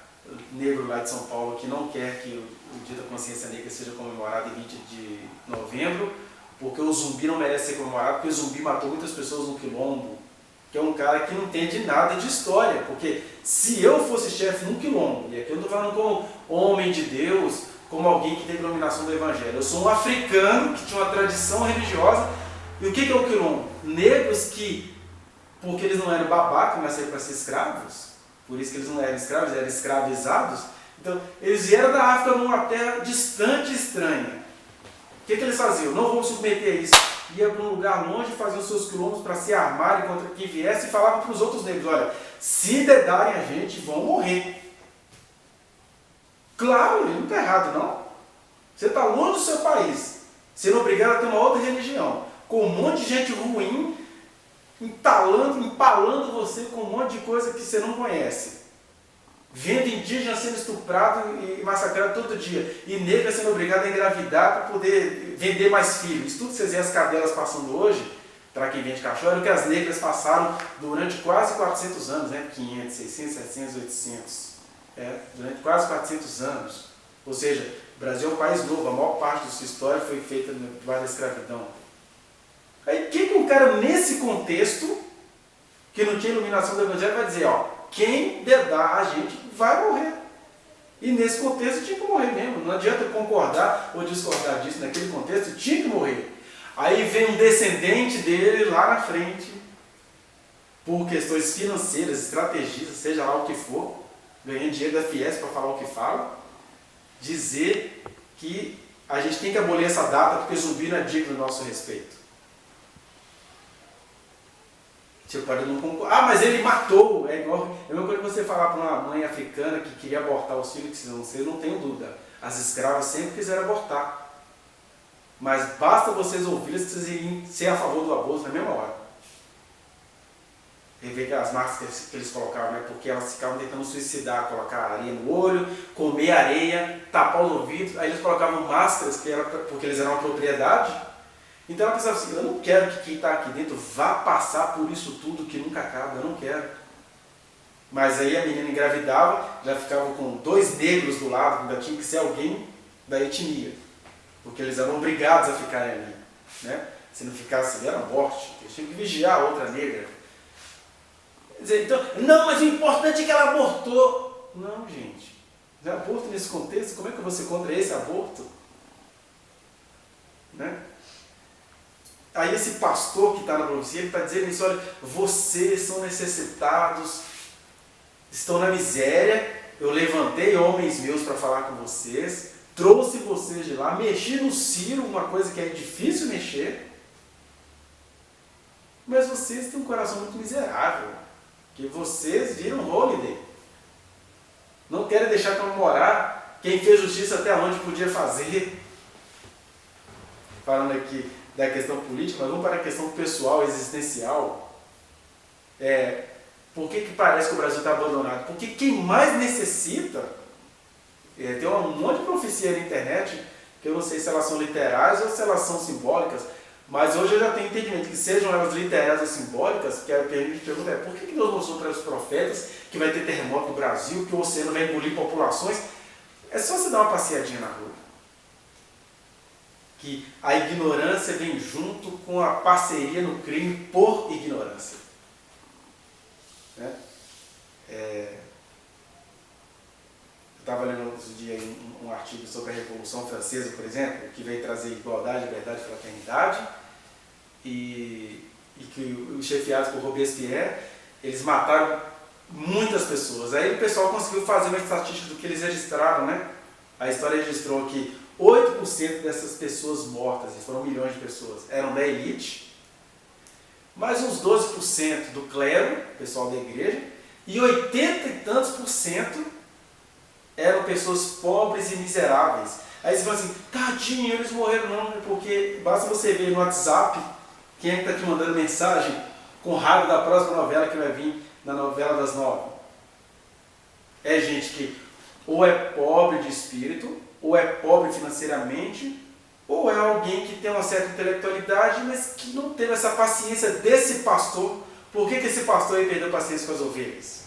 negro lá de São Paulo, que não quer que o Dia da Consciência Negra seja comemorado em 20 de novembro, porque o zumbi não merece ser comemorado, porque o zumbi matou muitas pessoas no quilombo, que é um cara que não entende nada de história, porque se eu fosse chefe num quilombo, e aqui eu não estou falando como homem de Deus, como alguém que tem iluminação do Evangelho, eu sou um africano que tinha uma tradição religiosa, e o que é o quilombo? Negros que, porque eles não eram babacas, mas saíram para ser escravos, por isso que eles não eram escravos, eles eram escravizados, então eles vieram da África numa terra distante e estranha. O que eles faziam? Não vamos submeter a isso. Ia para um lugar longe, faziam os seus quilombos para se armarem contra quem viesse e falavam para os outros negros, olha, se dedarem a gente, vão morrer. Claro, ele não está errado, não. Você está longe do seu país, sendo obrigado a ter uma outra religião, com um monte de gente ruim, empalando você com um monte de coisa que você não conhece. Vendo indígenas sendo estuprado e massacrado todo dia. E negras sendo obrigadas a engravidar para poder vender mais filhos. Isso tudo que vocês veem as cadelas passando hoje, para quem vende cachorro, é o que as negras passaram durante quase 400 anos, né? 500, 600, 700, 800. Durante quase 400 anos. Ou seja, o Brasil é um país novo, a maior parte da sua história foi feita debaixo da escravidão. Aí o que um cara nesse contexto, que não tinha iluminação do Evangelho, vai dizer, ó, quem dedar a gente vai morrer. E nesse contexto tinha que morrer mesmo. Não adianta concordar ou discordar disso. Naquele contexto tinha que morrer. Aí vem um descendente dele lá na frente, por questões financeiras, estrategistas, seja lá o que for, ganhando dinheiro da Fiesp para falar o que fala, dizer que a gente tem que abolir essa data porque zumbi não é digno do nosso respeito. Você pode não concordar. Ah, mas ele matou. É igual. É a mesma coisa que você falar para uma mãe africana que queria abortar os filhos, que vocês não tenham dúvida. As escravas sempre quiseram abortar. Mas basta vocês ouvirem que vocês iriam ser a favor do aborto na mesma hora. E ver as marcas que eles colocavam, né? Porque elas ficavam tentando suicidar, colocar areia no olho, comer areia, tapar os ouvidos. Aí eles colocavam máscaras, que era porque eles eram uma propriedade. Então ela pensava assim, eu não quero que quem está aqui dentro vá passar por isso tudo que nunca acaba, eu não quero. Mas aí a menina engravidava, já ficava com 2 negros do lado, ainda tinha que ser alguém da etnia. Porque eles eram obrigados a ficarem ali. Né? Se não ficasse, era morte, eles tinham que vigiar a outra negra. Quer dizer, então, não, mas o importante é que ela abortou. Não, gente. Aborto nesse contexto, como é que eu vou ser contra esse aborto? Né? Aí esse pastor que está na profecia, ele está dizendo isso, olha, vocês são necessitados, estão na miséria, eu levantei homens meus para falar com vocês, trouxe vocês de lá, mexi no Ciro, uma coisa que é difícil mexer, mas vocês têm um coração muito miserável, que vocês viram holiday, não querem deixar comemorar quem fez justiça até onde podia fazer. Falando aqui da questão política, mas vamos para a questão pessoal, existencial. Por que parece que o Brasil está abandonado? Porque quem mais necessita, tem um monte de profecia na internet, que eu não sei se elas são literais ou se elas são simbólicas, mas hoje eu já tenho entendimento que sejam elas literais ou simbólicas, que a gente pergunta por que Deus mostrou para os profetas que vai ter terremoto no Brasil, que o oceano vai engolir populações? É só você dar uma passeadinha na rua. Que a ignorância vem junto com a parceria no crime por ignorância. Né? Eu estava lendo outro dia um artigo sobre a Revolução Francesa, por exemplo, que veio trazer igualdade, liberdade e fraternidade, e que os chefiados por Robespierre, eles mataram muitas pessoas. Aí o pessoal conseguiu fazer uma estatística do que eles registraram, né? A história registrou que 8% dessas pessoas mortas, e foram milhões de pessoas, eram da elite, mais uns 12% do clero, pessoal da igreja, e 80 e tantos por cento eram pessoas pobres e miseráveis. Aí você fala assim, tadinho, eles morreram não, porque basta você ver no WhatsApp quem é que está te mandando mensagem com raiva da próxima novela que vai vir na novela das 9. É gente que ou é pobre de espírito, ou é pobre financeiramente, ou é alguém que tem uma certa intelectualidade, mas que não teve essa paciência desse pastor. Por que esse pastor aí perdeu paciência com as ovelhas?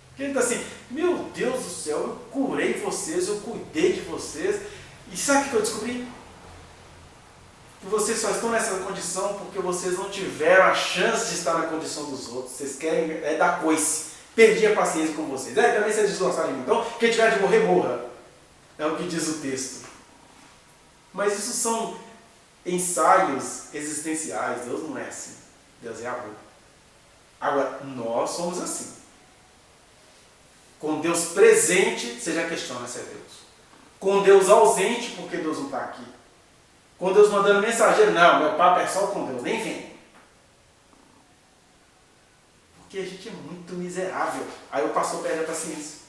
Porque ele está assim, meu Deus do céu, eu curei vocês, eu cuidei de vocês, e sabe o que eu descobri? Que vocês só estão nessa condição porque vocês não tiveram a chance de estar na condição dos outros. Vocês querem dar coice. Perdi a paciência com vocês. Também vocês desgostaram de mim. Então, quem tiver de morrer, morra. É o que diz o texto. Mas isso são ensaios existenciais. Deus não é assim. Deus é amor. Agora, nós somos assim. Com Deus presente, você já questiona se é Deus. Com Deus ausente, porque Deus não está aqui. Com Deus mandando mensageiro, não, meu papo é só com Deus, nem vem. Porque a gente é muito miserável. Aí o pastor perde a paciência.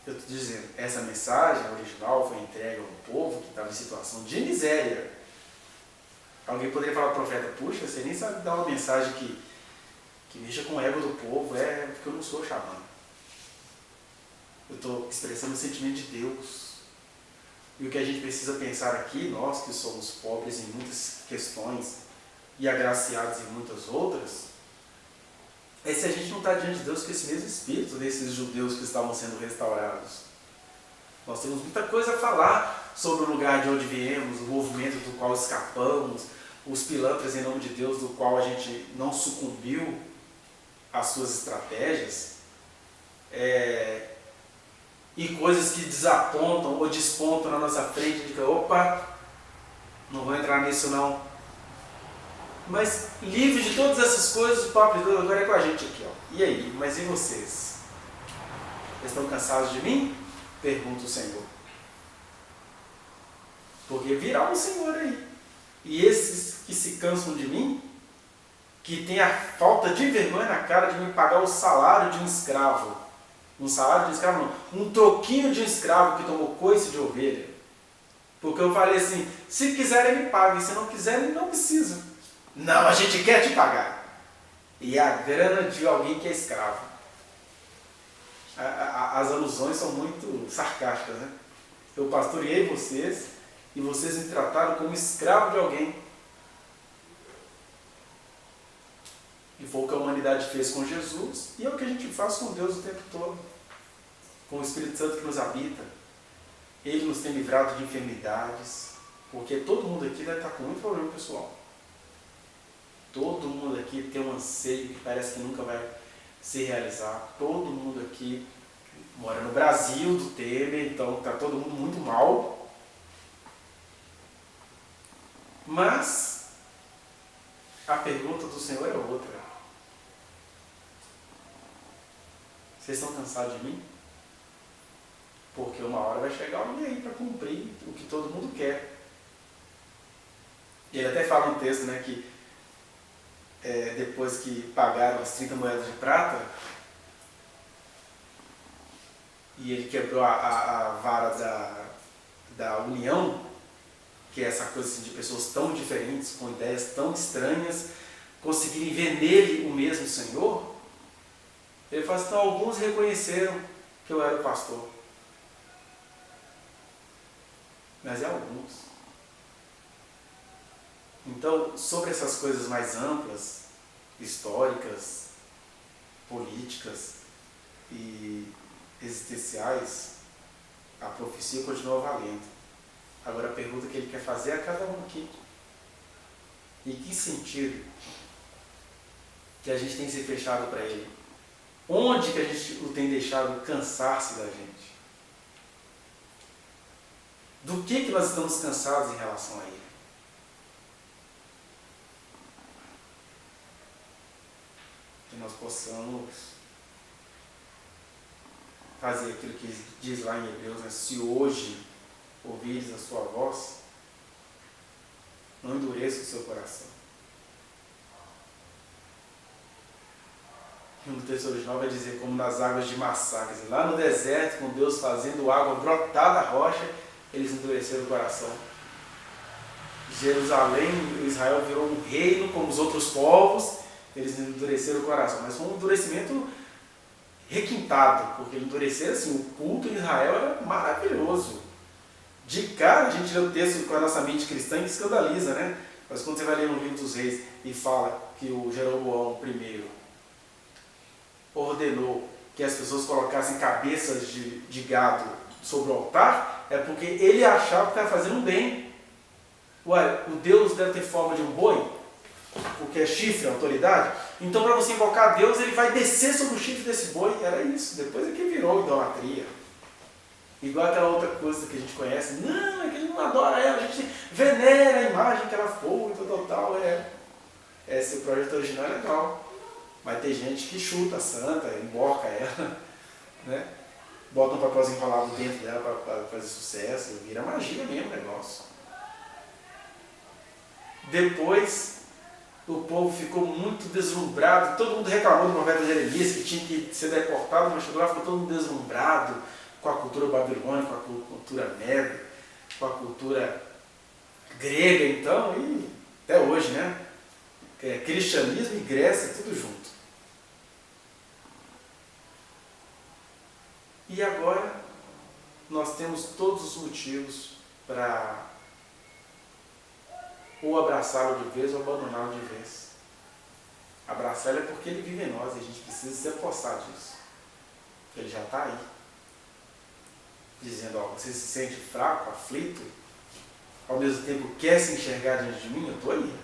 Eu estou dizendo, essa mensagem original foi entregue a um povo que estava em situação de miséria. Alguém poderia falar para o profeta, puxa, você nem sabe dar uma mensagem que mexa com o ego do povo, porque eu não sou xamã. Eu estou expressando o sentimento de Deus. E o que a gente precisa pensar aqui, nós que somos pobres em muitas questões e agraciados em muitas outras, é se a gente não está diante de Deus com esse mesmo espírito desses judeus que estavam sendo restaurados. Nós temos muita coisa a falar sobre o lugar de onde viemos, o movimento do qual escapamos, os pilantras em nome de Deus do qual a gente não sucumbiu às suas estratégias, e coisas que desapontam ou despontam na nossa frente, e fica, opa, não vou entrar nisso não. Mas livre de todas essas coisas, o papo de Deus agora é com a gente aqui. Ó. E aí, mas e vocês? Estão cansados de mim? Pergunta o Senhor. Porque virá um Senhor aí. E esses que se cansam de mim, que têm a falta de vergonha na cara de me pagar o salário de um escravo. Um salário de um escravo não, um troquinho de um escravo que tomou coice de ovelha. Porque eu falei assim, se quiserem me paguem, se não quiserem não precisa. Não, a gente quer te pagar. E a grana de alguém que é escravo. As alusões são muito sarcásticas, né? Eu pastoreei vocês e vocês me trataram como escravo de alguém. E foi o que a humanidade fez com Jesus e é o que a gente faz com Deus o tempo todo. Com o Espírito Santo que nos habita. Ele nos tem livrado de enfermidades. Porque todo mundo aqui deve estar com muito problema pessoal. Todo mundo aqui tem um anseio que parece que nunca vai se realizar. Todo mundo aqui mora no Brasil do Temer, então está todo mundo muito mal. Mas a pergunta do Senhor é outra. Vocês estão cansados de mim? Porque uma hora vai chegar alguém aí para cumprir o que todo mundo quer. E ele até fala no texto, né, que depois que pagaram as 30 moedas de prata, e ele quebrou a vara da união, que é essa coisa assim, de pessoas tão diferentes, com ideias tão estranhas, conseguirem ver nele o mesmo Senhor, ele fala assim, então alguns reconheceram que eu era o pastor. Mas é alguns. Então, sobre essas coisas mais amplas, históricas, políticas e existenciais, a profecia continua valendo. Agora a pergunta que ele quer fazer a cada um aqui. Em que sentido que a gente tem se fechado para ele? Onde que a gente o tem deixado cansar-se da gente? Do que nós estamos cansados em relação a ele? Que nós possamos fazer aquilo que diz lá em Hebreus, né? Se hoje ouvires a sua voz, não endureça o seu coração. no texto original vai dizer como nas águas de Massá, quer dizer, lá no deserto, com Deus fazendo água brotar da rocha, eles endureceram o coração. Jerusalém, Israel virou um reino como os outros povos, eles endureceram o coração, mas foi um endurecimento requintado, porque endureceram assim, o culto em Israel era maravilhoso. De cara a gente lê o texto com a nossa mente cristã e escandaliza, né? Mas quando você vai ler no livro dos reis e fala que o Jeroboão I ordenou que as pessoas colocassem cabeças de gado sobre o altar, é porque ele achava que estava fazendo um bem. Ué, o Deus deve ter forma de um boi, porque é chifre, autoridade. Então, para você invocar Deus, ele vai descer sobre o chifre desse boi. Era isso. Depois é que virou idolatria. Igual aquela outra coisa que a gente conhece. Não, é que a gente não adora ela, a gente venera a imagem que ela foi, tal. Esse projeto original é legal. Mas tem gente que chuta a santa, emborca ela, né? Bota um papelzinho enrolado dentro dela para fazer sucesso. Vira magia mesmo o negócio. Depois, o povo ficou muito deslumbrado. Todo mundo reclamou do profeta Jeremias, que tinha que ser deportado, mas chegou lá, ficou todo mundo deslumbrado com a cultura babilônica, com a cultura média, com a cultura grega, então, e até hoje, né? Cristianismo e Grécia, tudo junto. E agora, nós temos todos os motivos para ou abraçá-lo de vez ou abandoná-lo de vez. Abraçá-lo é porque ele vive em nós e a gente precisa se apossar disso. Ele já está aí. Dizendo, ó, você se sente fraco, aflito, ao mesmo tempo quer se enxergar diante de mim? Eu estou aí.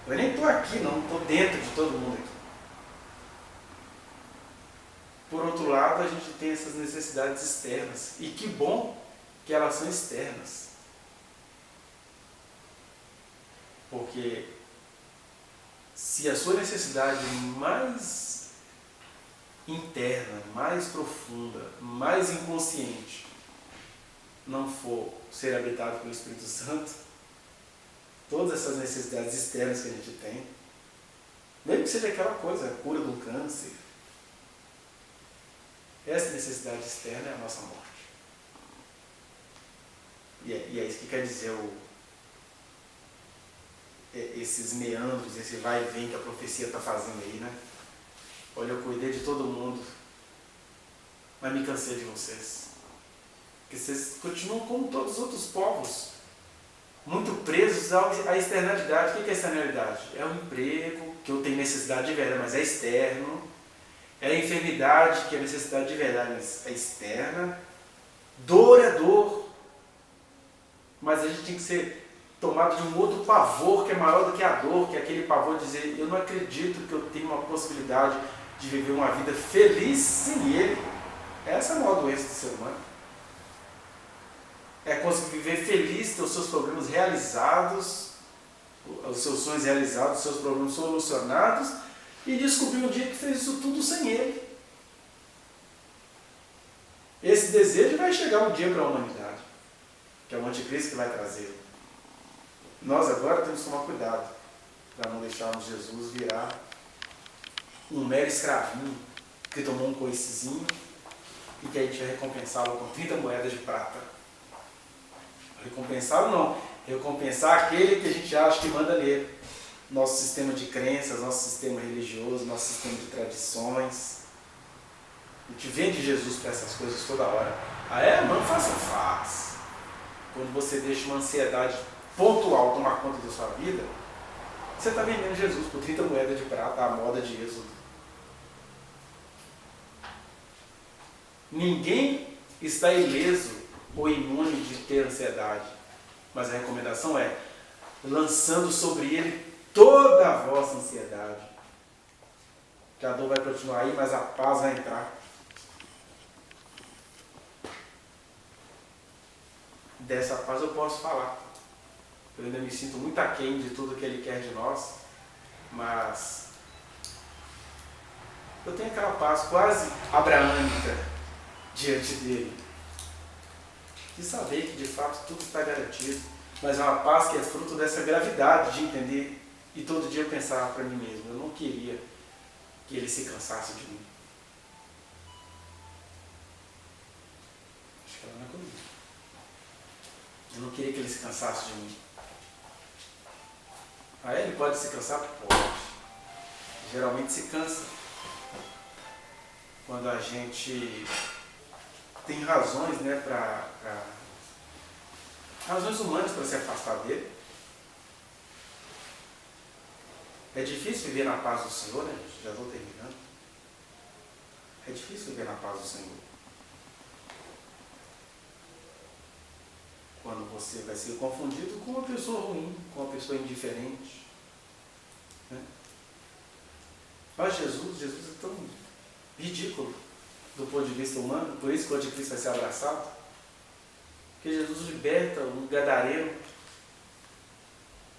Eu nem estou aqui, não, estou dentro de todo mundo aqui. Por outro lado, a gente tem essas necessidades externas. E que bom que elas são externas. Porque se a sua necessidade mais interna, mais profunda, mais inconsciente, não for ser habitado pelo Espírito Santo, todas essas necessidades externas que a gente tem, mesmo que seja aquela coisa, a cura do câncer, essa necessidade externa é a nossa morte. E é isso que quer dizer esses meandros, esse vai e vem que a profecia está fazendo aí, né? Olha, eu cuidei de todo mundo, mas me cansei de vocês. Porque vocês continuam como todos os outros povos, muito presos à externalidade. O que é externalidade? É o emprego, que eu tenho necessidade de verdade, mas é externo. É a enfermidade, que é necessidade de verdade, mas é externa. Dor é dor. Mas a gente tem que ser tomado de um outro pavor que é maior do que a dor, que é aquele pavor de dizer, eu não acredito que eu tenho uma possibilidade de viver uma vida feliz sem Ele. Essa é a maior doença do ser humano. É conseguir viver feliz, ter os seus problemas realizados, os seus sonhos realizados, os seus problemas solucionados, e descobrir um dia que fez isso tudo sem Ele. Esse desejo vai chegar um dia para a humanidade, que é o anticristo que vai trazê-lo. Nós agora temos que tomar cuidado para não deixarmos Jesus virar um mero escravinho que tomou um coicezinho e que a gente vai recompensá-lo com 30 moedas de prata. Recompensá-lo não, recompensar aquele que a gente acha que manda nele. Nosso sistema de crenças, nosso sistema religioso, nosso sistema de tradições. A gente vende Jesus para essas coisas toda hora. Ah é? Não faça, faz. Quando você deixa uma ansiedade pontual tomar conta da sua vida, você está vendendo Jesus por 30 moedas de prata, a moda de Êxodo. Ninguém está ileso ou imune de ter ansiedade, mas a recomendação é lançando sobre ele toda a vossa ansiedade. Que a dor vai continuar aí, mas a paz vai entrar. Dessa paz eu posso falar. Eu ainda me sinto muito aquém de tudo que Ele quer de nós, mas eu tenho aquela paz quase abraâmica diante dele, de saber que de fato tudo está garantido, mas é uma paz que é fruto dessa gravidade de entender e todo dia eu pensar para mim mesmo, eu não queria que ele se cansasse de mim. Acho que ela não é comigo. Eu não queria que ele se cansasse de mim. Aí ele pode se cansar? Pode. Geralmente se cansa. Quando a gente tem razões, né, razões humanas para se afastar dele. É difícil viver na paz do Senhor, né? Já estou terminando. É difícil viver na paz do Senhor. Quando você vai ser confundido com uma pessoa ruim, com uma pessoa indiferente. Né? Mas Jesus é tão ridículo do ponto de vista humano, por isso que o anticristo vai ser abraçado. Porque Jesus liberta um gadareno,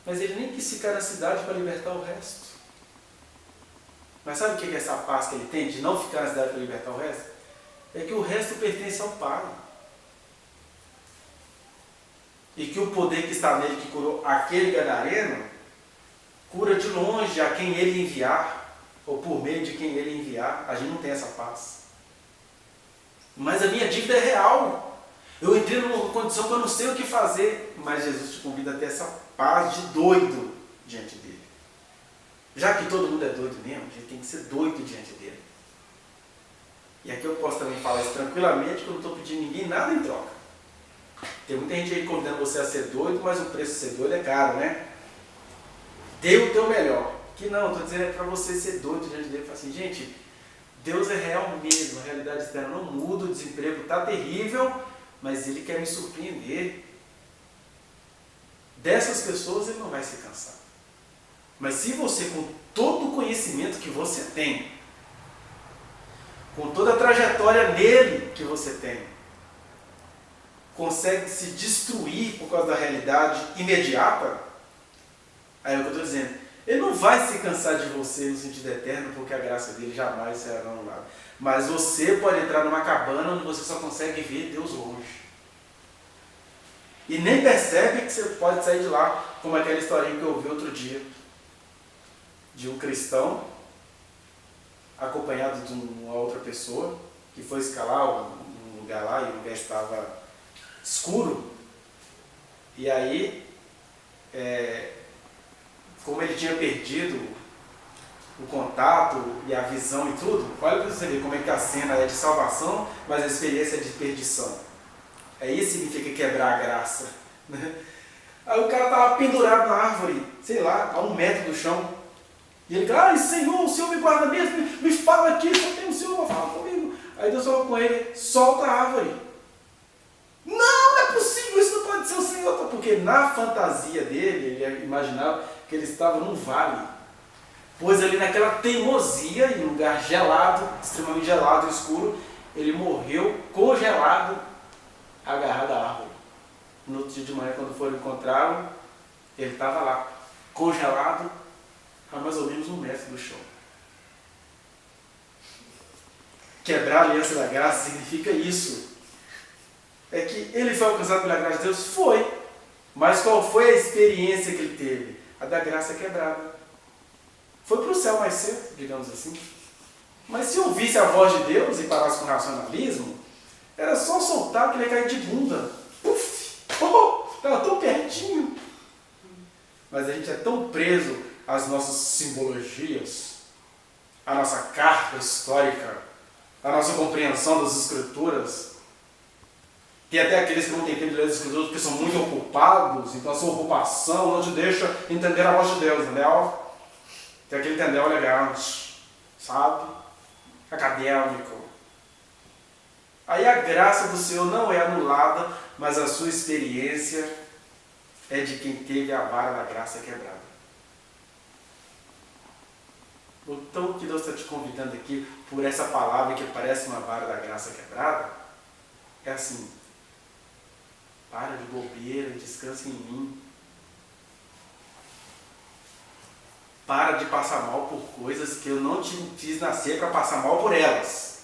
mas ele nem quis ficar na cidade para libertar o resto. Mas sabe o que é essa paz que ele tem de não ficar na cidade para libertar o resto? É que o resto pertence ao Pai. E que o poder que está nele, que curou aquele gadareno, cura de longe a quem ele enviar, ou por meio de quem ele enviar. A gente não tem essa paz. Mas a minha dívida é real. Eu entrei numa condição que eu não sei o que fazer, mas Jesus te convida a ter essa paz de doido diante dele. Já que todo mundo é doido mesmo, a gente tem que ser doido diante dele. E aqui eu posso também falar isso tranquilamente, que eu não estou pedindo ninguém nada em troca. Tem muita gente aí convidando você a ser doido, mas o preço de ser doido é caro, né? Dê o teu melhor. Que não, estou dizendo é para você ser doido diante dele. Fala assim, gente, Deus é real mesmo, a realidade externa não muda, o desemprego está terrível, mas Ele quer me surpreender. Dessas pessoas Ele não vai se cansar. Mas se você, com todo o conhecimento que você tem, com toda a trajetória nele que você tem, consegue se destruir por causa da realidade imediata, aí é o que eu estou dizendo. Ele não vai se cansar de você no sentido eterno, porque a graça dele jamais será anulada. Mas você pode entrar numa cabana onde você só consegue ver Deus longe. E nem percebe que você pode sair de lá, como aquela historinha que eu ouvi outro dia, de um cristão acompanhado de uma outra pessoa, que foi escalar um lugar lá, e o lugar estava escuro. E aí, como ele tinha perdido o contato e a visão e tudo, olha para você ver como é que a cena é de salvação, mas a experiência é de perdição. É isso que significa quebrar a graça. Né? Aí o cara estava pendurado na árvore, sei lá, a 1 metro do chão. E ele fala, Senhor, o Senhor me guarda mesmo, me fala aqui, só tem o Senhor para falar comigo. Aí Deus falou com ele, solta a árvore. Não é possível, isso não pode ser o Senhor. Porque na fantasia dele, ele imaginava que ele estava num vale. Pois ali naquela teimosia, em um lugar gelado, extremamente gelado e escuro, ele morreu congelado, agarrado à árvore. No outro dia de manhã, quando foram encontrá-lo, ele estava lá, congelado, a mais ou menos 1 metro do chão. Quebrar a aliança da graça significa isso. É que ele foi alcançado pela graça de Deus? Foi. Mas qual foi a experiência que ele teve? A da graça quebrada. Foi para o céu mais cedo, digamos assim. Mas se ouvisse a voz de Deus e parasse com o racionalismo, era só soltar que ele ia cair de bunda. Puf! Oh! Estava tão pertinho. Mas a gente é tão preso às nossas simbologias, à nossa carta histórica, à nossa compreensão das Escrituras. Tem até aqueles que não têm tempo de ler as Escrituras porque são muito ocupados, então a sua ocupação não te deixa entender a voz de Deus, entendeu? Tem aquele entendeu legal, sabe? Acadêmico. Aí a graça do Senhor não é anulada, mas a sua experiência é de quem teve a vara da graça quebrada. Então o que Deus está te convidando aqui, por essa palavra que parece uma vara da graça quebrada, é assim, para de bobeira, descansa em mim. Para de passar mal por coisas que eu não te fiz nascer para passar mal por elas.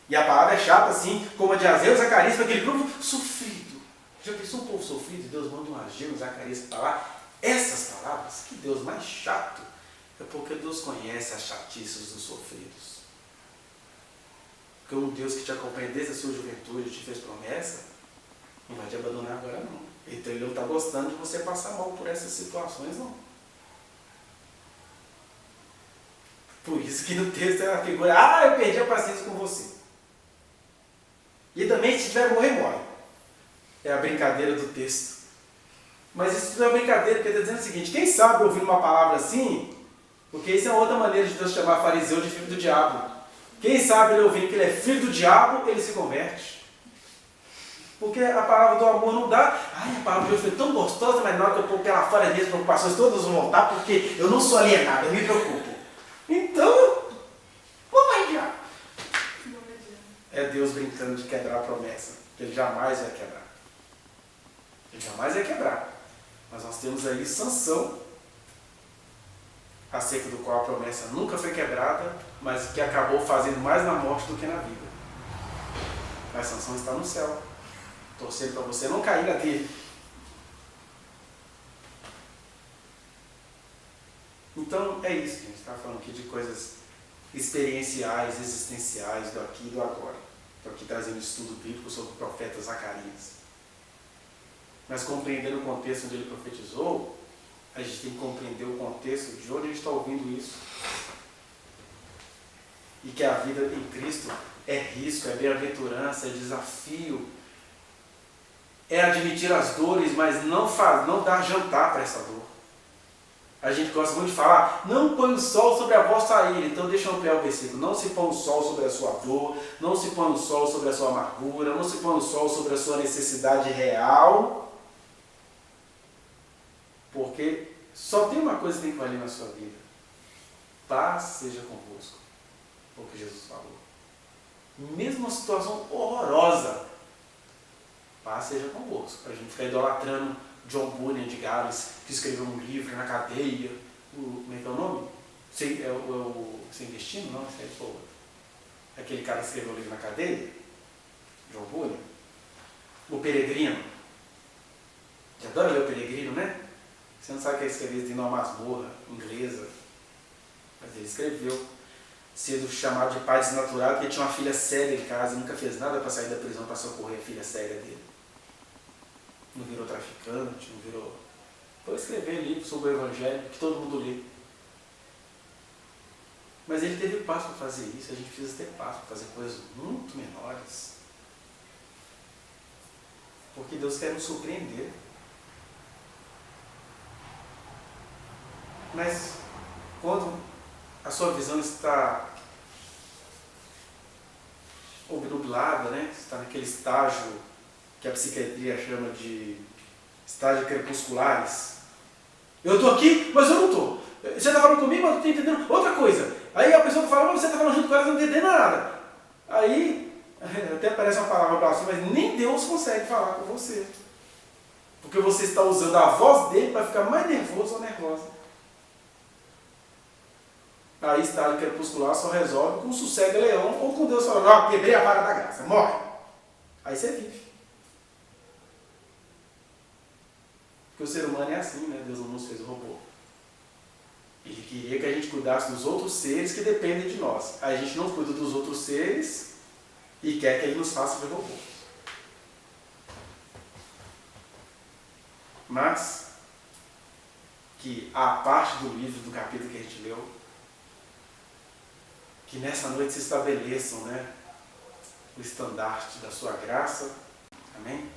E a palavra é chata assim, como a de Ageu e Zacarias, para aquele povo sofrido. Já pensou um povo sofrido e Deus manda um Ageu e Zacarias para falar essas palavras? Que Deus mais chato. É porque Deus conhece as chatices dos sofridos. Porque um Deus que te acompanha desde a sua juventude, te fez promessa, não vai te abandonar agora não. Então Ele não está gostando de você passar mal por essas situações, não. Por isso que no texto é a figura, eu perdi a paciência com você. E também, se tiver morrer, morre. É a brincadeira do texto. Mas isso não é brincadeira, porque está dizendo o seguinte, quem sabe ouvir uma palavra assim, porque isso é outra maneira de Deus chamar fariseu de filho do diabo. Quem sabe ele ouvir que ele é filho do diabo, ele se converte. Porque a palavra do amor não dá. A palavra de Deus foi tão gostosa, mas na hora que eu pôr pela fora das preocupações todas vão voltar, porque eu não sou alienado, eu me preocupo. Então, vamos diabo. É Deus brincando de quebrar a promessa. Ele jamais vai quebrar. Ele jamais vai quebrar. Mas nós temos aí Sansão, acerca do qual a promessa nunca foi quebrada, mas que acabou fazendo mais na morte do que na vida. Mas Sansão está no céu, torcendo para você não cair na dele. Então é isso que a gente está falando aqui de coisas experienciais, existenciais, do aqui e do agora. Estou aqui trazendo um estudo bíblico sobre o profeta Zacarias. Mas compreendendo o contexto onde ele profetizou, a gente tem que compreender o contexto de onde a gente está ouvindo isso. E que a vida em Cristo é risco, é bem-aventurança, é desafio. É admitir as dores, mas não dar jantar para essa dor. A gente gosta muito de falar, não põe o sol sobre a vossa ira. Então deixa eu ampliar o versículo. Não se põe o sol sobre a sua dor, não se põe o sol sobre a sua amargura, não se põe o sol sobre a sua necessidade real. Porque só tem uma coisa que tem que valer na sua vida. Paz seja convosco. Foi o que Jesus falou. Mesmo uma situação horrorosa, paz seja convosco. Para a gente ficar idolatrando John Bunyan de Gales, que escreveu um livro na cadeia. Como é que é o nome? Sem Destino? Não, esse aí foi outro. Aquele cara que escreveu o livro na cadeia. John Bunyan. O Peregrino. Você adora ler o Peregrino, né? Você não sabe o que ele escreveu de uma masmorra inglesa. Mas ele escreveu, sendo chamado de pai desnaturado, porque tinha uma filha cega em casa e nunca fez nada para sair da prisão para socorrer a filha cega dele. Não virou traficante, não virou... Foi escrever livro sobre o Evangelho, que todo mundo lê. Mas ele teve paz para fazer isso, a gente precisa ter paz para fazer coisas muito menores. Porque Deus quer nos surpreender. Mas quando a sua visão está obnubilada, né? Está naquele estágio que a psiquiatria chama de estágio crepusculares. Eu estou aqui, mas eu não estou. Você está falando comigo, mas eu não estou entendendo outra coisa. Aí a pessoa fala, mas você está falando junto com ela, não está entendendo nada. Aí, até parece uma palavra para cima, mas nem Deus consegue falar com você. Porque você está usando a voz dele para ficar mais nervoso ou nervosa. Aí estágio crepuscular só resolve com sossego leão ou com Deus falando, quebrei a vara da graça, morre. Aí você vive. Porque o ser humano é assim, né? Deus não nos fez robô. Ele queria que a gente cuidasse dos outros seres que dependem de nós. Aí a gente não cuida dos outros seres e quer que ele nos faça de robô. Mas que a parte do livro, do capítulo que a gente leu, que nessa noite se estabeleçam, né, o estandarte da sua graça. Amém?